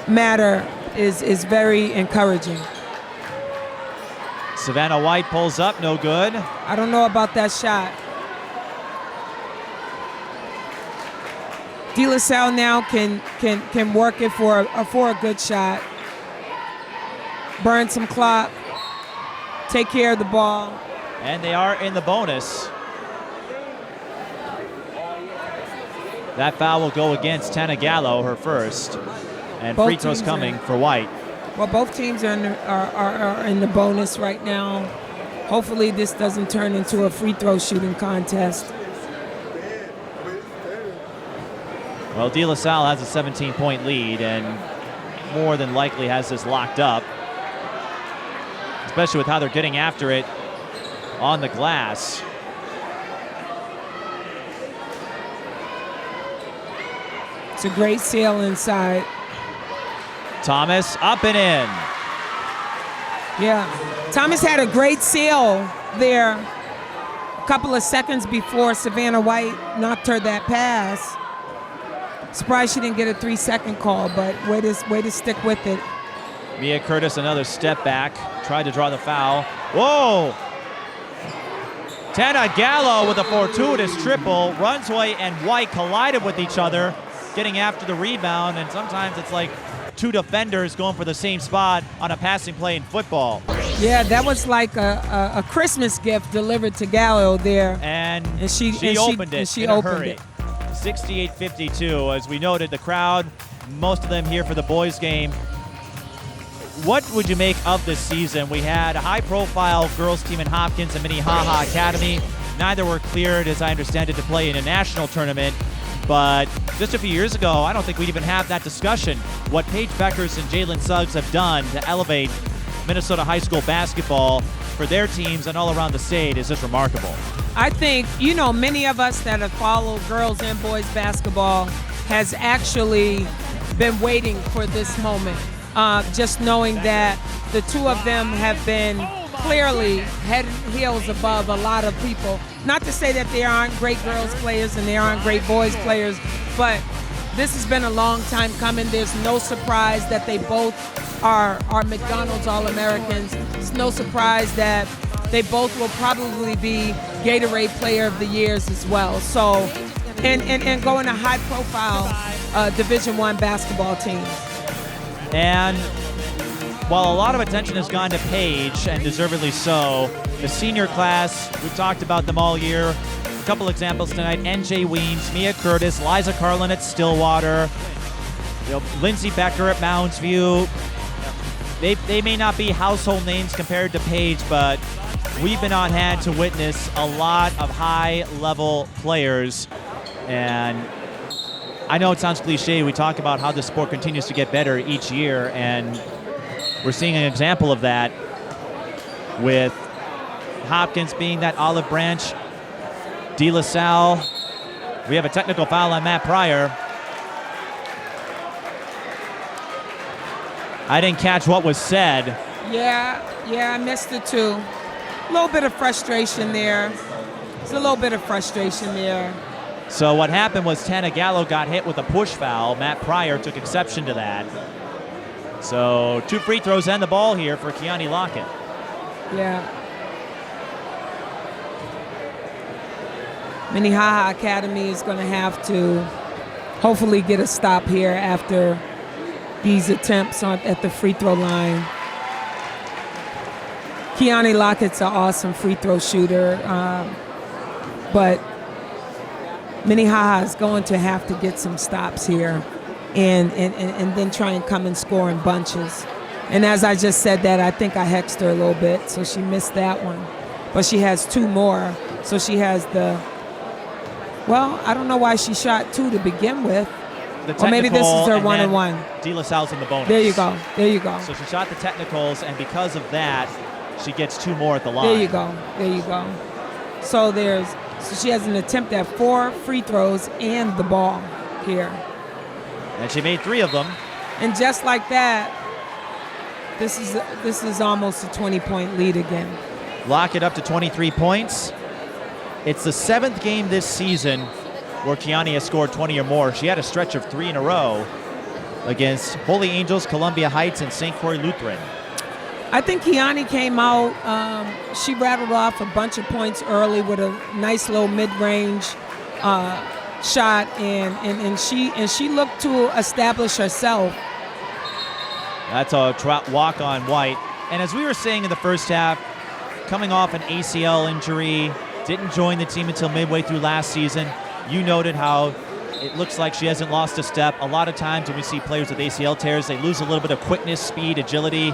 matter is very encouraging. Savannah White pulls up, no good. I don't know about that shot. DeLaSalle now can work it for a good shot. Burn some clock. Take care of the ball. And they are in the bonus. That foul will go against Tana Gallo, her first. And Both free throws teams coming are- for White. Well, both teams are in the bonus right now. Hopefully this doesn't turn into a free throw shooting contest. Well, DeLaSalle has a 17-point lead and more than likely has this locked up, especially with how they're getting after it on the glass. It's a great sail inside. Thomas up and in. Yeah. Thomas had a great sail there a couple of seconds before Savannah White knocked her that pass. Surprised she didn't get a 3-second call, but way to stick with it. Mia Curtis, another step back, tried to draw the foul. Whoa! Tana Gallo with a fortuitous triple. Runsewe and White collided with each other, getting after the rebound, and sometimes it's like two defenders going for the same spot on a passing play in football. Yeah, that was like a Christmas gift delivered to Gallo there. And she opened it in a hurry. 68-52. As we noted, the crowd, most of them here for the boys game. What would you make of this season? We had a high-profile girls team in Hopkins and Minnehaha Academy. Neither were cleared, as I understand it, to play in a national tournament. But just a few years ago, I don't think we'd even have that discussion. What Paige Beckers and Jalen Suggs have done to elevate Minnesota high school basketball for their teams and all around the state is just remarkable. I think, you know, many of us that have followed girls and boys basketball has actually been waiting for this moment. Just knowing that the two of them have been clearly head and heels above a lot of people. Not to say that there aren't great girls players and there aren't great boys players, but this has been a long time coming. There's no surprise that they both are McDonald's All-Americans. It's no surprise that they both will probably be Gatorade Player of the Years as well. So, and going to high-profile Division I basketball teams. And while a lot of attention has gone to Paige, and deservedly so, the senior class, we've talked about them all year. A couple examples tonight: NJ Weems, Mia Curtis, Liza Carlin at Stillwater, Lindsay Becker at Mounds View. They may not be household names compared to Paige, but we've been on hand to witness a lot of high-level players. And I know it sounds cliche, we talk about how the sport continues to get better each year, and we're seeing an example of that with Hopkins being that olive branch. DeLaSalle, we have a technical foul on Matt Pryor. I didn't catch what was said. Yeah, I missed it too. A little bit of frustration there. There's a little bit of frustration there. So what happened was Tana Gallo got hit with a push foul. Matt Pryor took exception to that. So 2 free throws and the ball here for Kiani Lockett. Yeah. Minnehaha Academy is going to have to hopefully get a stop here after these attempts at the free throw line. Kiani Lockett's an awesome free throw shooter, but Minnehaha is going to have to get some stops here and then try and come and score in bunches. And as I just said that, I think I hexed her a little bit, so she missed that one. But she has 2 more, so she has well, I don't know why she shot 2 to begin with. Or maybe this is her 1-on-1. DeLaSalle's in the bonus. There you go. So she shot the technicals, and because of that, she gets 2 more at the line. There you go. So she has an attempt at 4 free throws and the ball here. And she made 3 of them. And just like that, this is almost a 20-point lead again. Lockett up to 23 points. It's the 7th game this season where Kiani has scored 20 or more. She had a stretch of 3 in a row against Holy Angels, Columbia Heights, and St. Croix Lutheran. I think Kiani came out, she rattled off a bunch of points early with a nice little mid-range shot, and she looked to establish herself. That's a walk on White. And as we were saying in the first half, coming off an ACL injury, didn't join the team until midway through last season. You noted how it looks like she hasn't lost a step. A lot of times when we see players with ACL tears, they lose a little bit of quickness, speed, agility.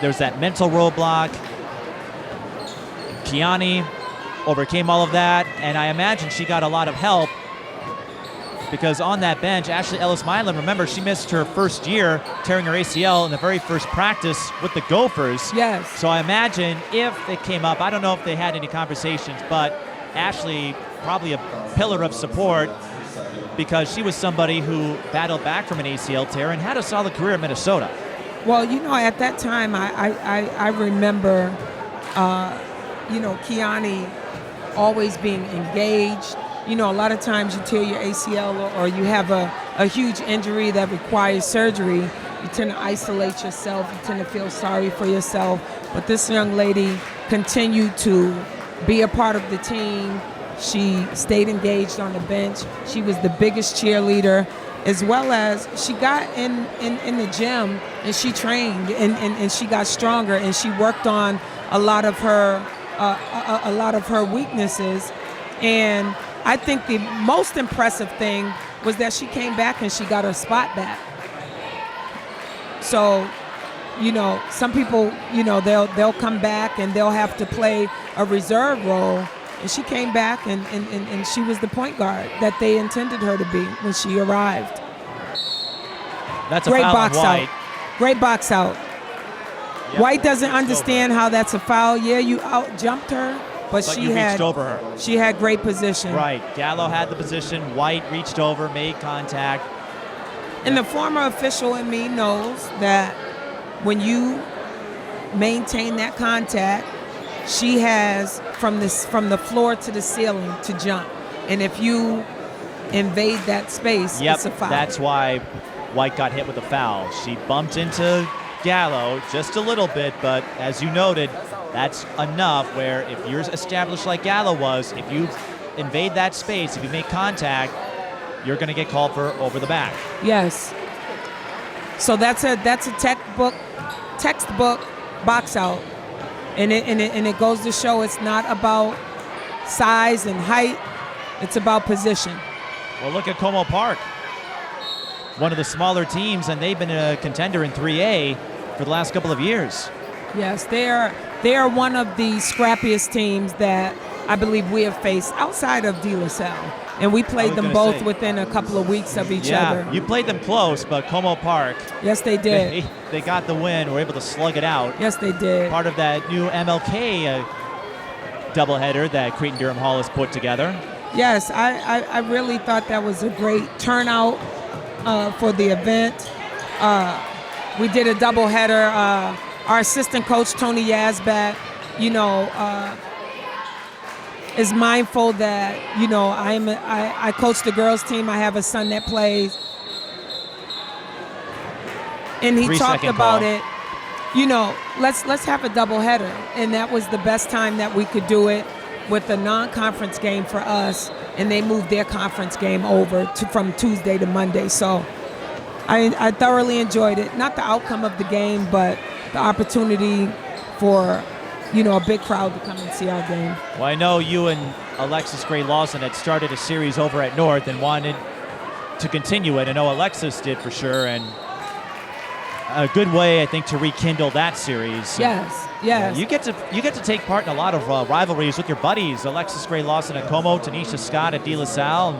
There's that mental roadblock. Kiani overcame all of that, and I imagine she got a lot of help because on that bench, Ashley Ellis-Milan, remember, she missed her first year tearing her ACL in the very first practice with the Gophers. Yes. So I imagine if it came up, I don't know if they had any conversations, but Ashley, probably a pillar of support because she was somebody who battled back from an ACL tear and had a solid career in Minnesota. Well, at that time, I remember, Kiani always being engaged. A lot of times you tear your ACL or you have a huge injury that requires surgery, you tend to isolate yourself, you tend to feel sorry for yourself. But this young lady continued to be a part of the team. She stayed engaged on the bench. She was the biggest cheerleader, as well as she got in the gym and she trained and she got stronger and she worked on a lot of her weaknesses. And I think the most impressive thing was that she came back and she got her spot back. So, you know, some people, you know, they'll come back and they'll have to play a reserve role. And she came back and she was the point guard that they intended her to be when she arrived. That's a great foul box on White. out. Great box out. Yep. White doesn't understand how that's a foul. Yeah, you out jumped her, but she you had reached over her. She had great position. Right. Gallo had the position. White reached over, made contact. And the former official in me knows that when you maintain that contact, she has from the floor to the ceiling to jump. And if you invade that space, Yep, it's a foul. that's why White got hit with a foul. She bumped into Gallo just a little bit, but as you noted, that's enough where if you're established like Gallo was, if you invade that space, if you make contact, you're going to get called for over the back. Yes. So that's a textbook box out. And it goes to show it's not about size and height, it's about position. Well, look at Como Park, one of the smaller teams, and they've been a contender in 3A for the last couple of years. Yes, they are one of the scrappiest teams that I believe we have faced outside of DeLaSalle. And we played them both within a couple of weeks of each other. Yeah, you played them close, but Como Park, yes, they did. They got the win, were able to slug it out. Yes, they did. Part of that new MLK doubleheader that Cretin-Durham Hall has put together. Yes, I really thought that was a great turnout for the event. We did a doubleheader. Our assistant coach, Tony Yazbat, you know, is mindful that, you know, I coach the girls team. I have a son that plays. And he talked about it, you know, let's have a doubleheader. And that was the best time that we could do it with a non-conference game for us. And they moved their conference game over from Tuesday to Monday. So I thoroughly enjoyed it. Not the outcome of the game, but the opportunity for, you know, a big crowd to come and see our game. Well, I know you and Alexis Gray Lawson had started a series over at North and wanted to continue it. I know Alexis did for sure, and a good way, I think, to rekindle that series. Yes, yes. You get to take part in a lot of rivalries with your buddies, Alexis Gray Lawson at Como, Tanisha Scott at DeLaSalle.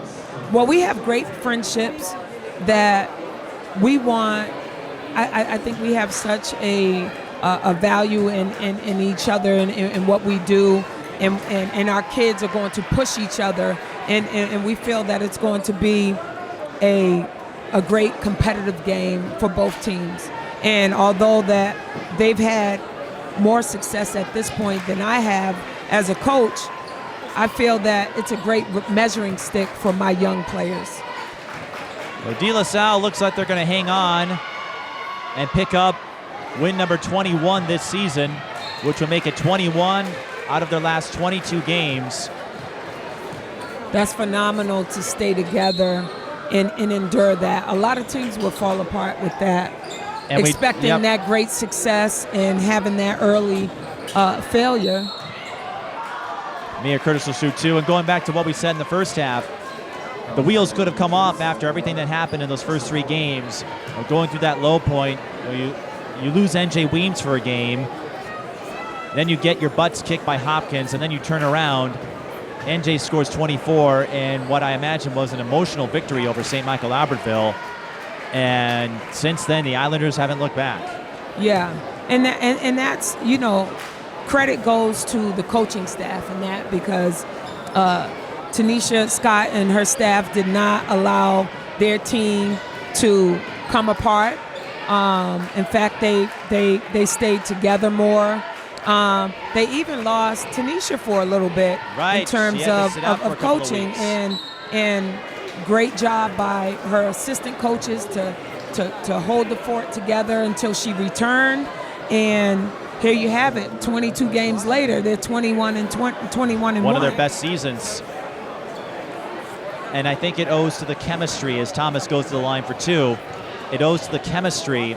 Well, we have great friendships that we want. I think we have such a value in each other and what we do, and our kids are going to push each other, and we feel that it's going to be a great competitive game for both teams. And although that they've had more success at this point than I have as a coach, I feel that it's a great measuring stick for my young players. Well, DeLaSalle looks like they're going to hang on and pick up win number 21 this season, which will make it 21 out of their last 22 games. That's phenomenal to stay together and endure that. A lot of teams will fall apart with that. And expecting that great success and having that early failure. Mia Curtis will shoot two. And going back to what we said in the first half, the wheels could have come off after everything that happened in those first three games. Going through that low point, you lose NJ Weems for a game, then you get your butts kicked by Hopkins, and then you turn around. NJ scores 24 in what I imagine was an emotional victory over St. Michael Albertville. And since then, the Islanders haven't looked back. Yeah, and that's, you know, credit goes to the coaching staff in that, because Tanisha Scott and her staff did not allow their team to come apart. In fact, they stayed together more. They even lost Tanisha for a little bit in terms of coaching, and great job by her assistant coaches to hold the fort together until she returned. And here you have it. 22 games later, they're 21 and 1. One of their best seasons. And I think it owes to the chemistry as Thomas goes to the line for 2. It owes to the chemistry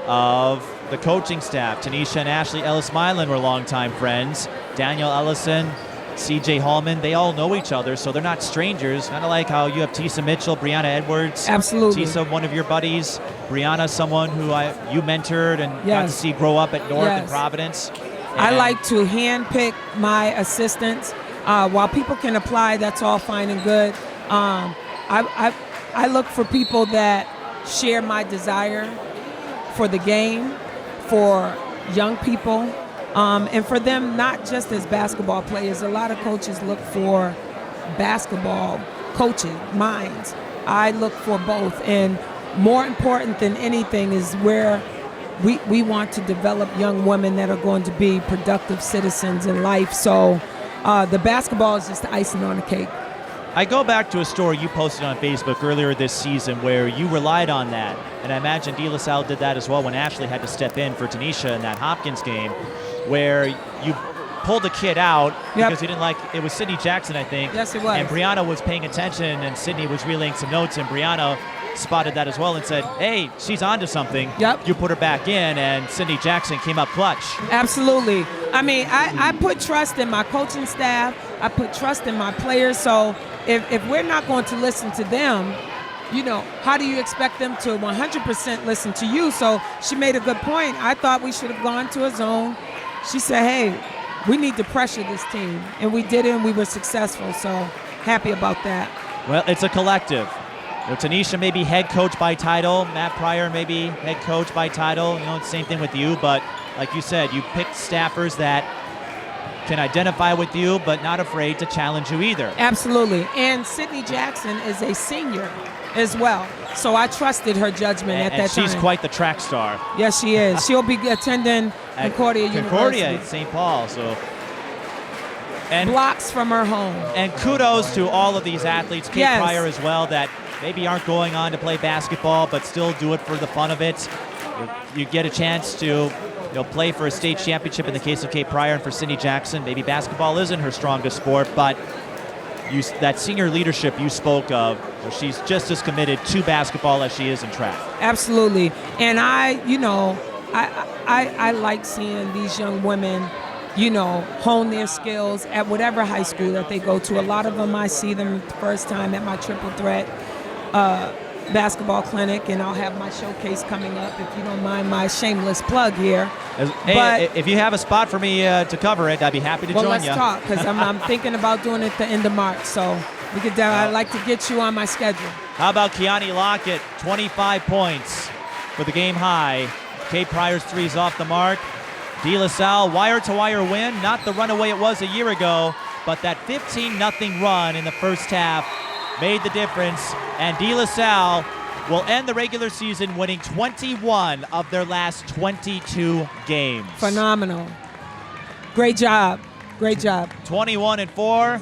of the coaching staff. Tanisha and Ashley Ellis-Milan were longtime friends. Daniel Ellison, CJ Hallman, they all know each other, so they're not strangers. Kind of like how you have Tisa Mitchell, Brianna Edwards. Absolutely. Tisa, one of your buddies. Brianna, someone who you mentored and got to see grow up at North and Providence. I like to handpick my assistants. While people can apply, that's all fine and good. I look for people that share my desire for the game, for young people, and for them not just as basketball players. A lot of coaches look for basketball coaching minds. I look for both, and more important than anything is where we want to develop young women that are going to be productive citizens in life. So the basketball is just the icing on the cake. I go back to a story you posted on Facebook earlier this season where you relied on that, and I imagine DeLaSalle did that as well when Ashley had to step in for Tanisha in that Hopkins game, where you pulled a kid out because you didn't like, it was Sydney Jackson, I think. Yes, it was. And Brianna was paying attention, and Sydney was relaying some notes, and Brianna spotted that as well and said, hey, she's onto something. You put her back in, and Sydney Jackson came up clutch. Absolutely. I mean, I put trust in my coaching staff. I put trust in my players. So if we're not going to listen to them, you know, how do you expect them to 100% listen to you? So she made a good point. I thought we should have gone to a zone. She said, hey, we need to pressure this team. And we did it, and we were successful. So happy about that. Well, it's a collective. You know, Tanisha may be head coach by title. Matt Pryor may be head coach by title. You know, same thing with you. But like you said, you picked staffers that can identify with you, but not afraid to challenge you either. Absolutely. And Sydney Jackson is a senior as well. So I trusted her judgment at that time. And she's quite the track star. Yes, she is. She'll be attending Concordia University. Concordia, St. Paul. So, and blocks from her home. And kudos to all of these athletes, Kate Pryor as well, that maybe aren't going on to play basketball, but still do it for the fun of it. You get a chance to play for a state championship in the case of Kate Pryor, and for Sydney Jackson, maybe basketball isn't her strongest sport, but that senior leadership you spoke of, she's just as committed to basketball as she is in track. Absolutely. And I like seeing these young women, hone their skills at whatever high school that they go to. A lot of them, I see them the first time at my triple threat basketball clinic, and I'll have my showcase coming up, if you don't mind my shameless plug here. Hey, if you have a spot for me to cover it, I'd be happy to join you. Well, let's talk, because I'm thinking about doing it at the end of March, so we could. I'd like to get you on my schedule. How about Kiani Lockett, 25 points for the game high. Kate Pryor's three's off the mark. DeLaSalle, wire-to-wire win, not the runaway it was a year ago, but that 15-0 run in the first half made the difference, and DeLaSalle will end the regular season winning 21 of their last 22 games. Phenomenal. Great job. Great job. 21-4.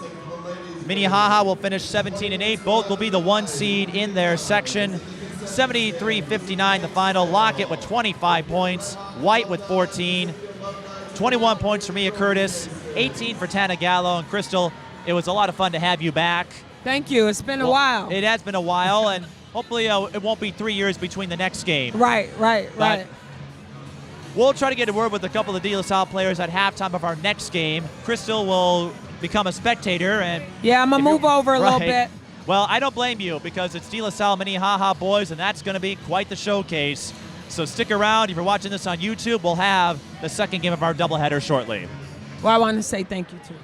Minnehaha will finish 17-8. Both will be the 1 seed in their section. 73-59 the final. Lockett with 25 points. White with 14. 21 points for Mia Curtis. 18 for Tana Gallo. And Crystal, it was a lot of fun to have you back. Thank you. It's been a while. It has been a while, and hopefully it won't be 3 years between the next game. Right. We'll try to get a word with a couple of DeLaSalle players at halftime of our next game. Crystal will become a spectator. And I'm going to move over a little bit. Well, I don't blame you, because it's DeLaSalle Minnehaha boys, and that's going to be quite the showcase. So stick around. If you're watching this on YouTube, we'll have the second game of our doubleheader shortly. Well, I want to say thank you, too.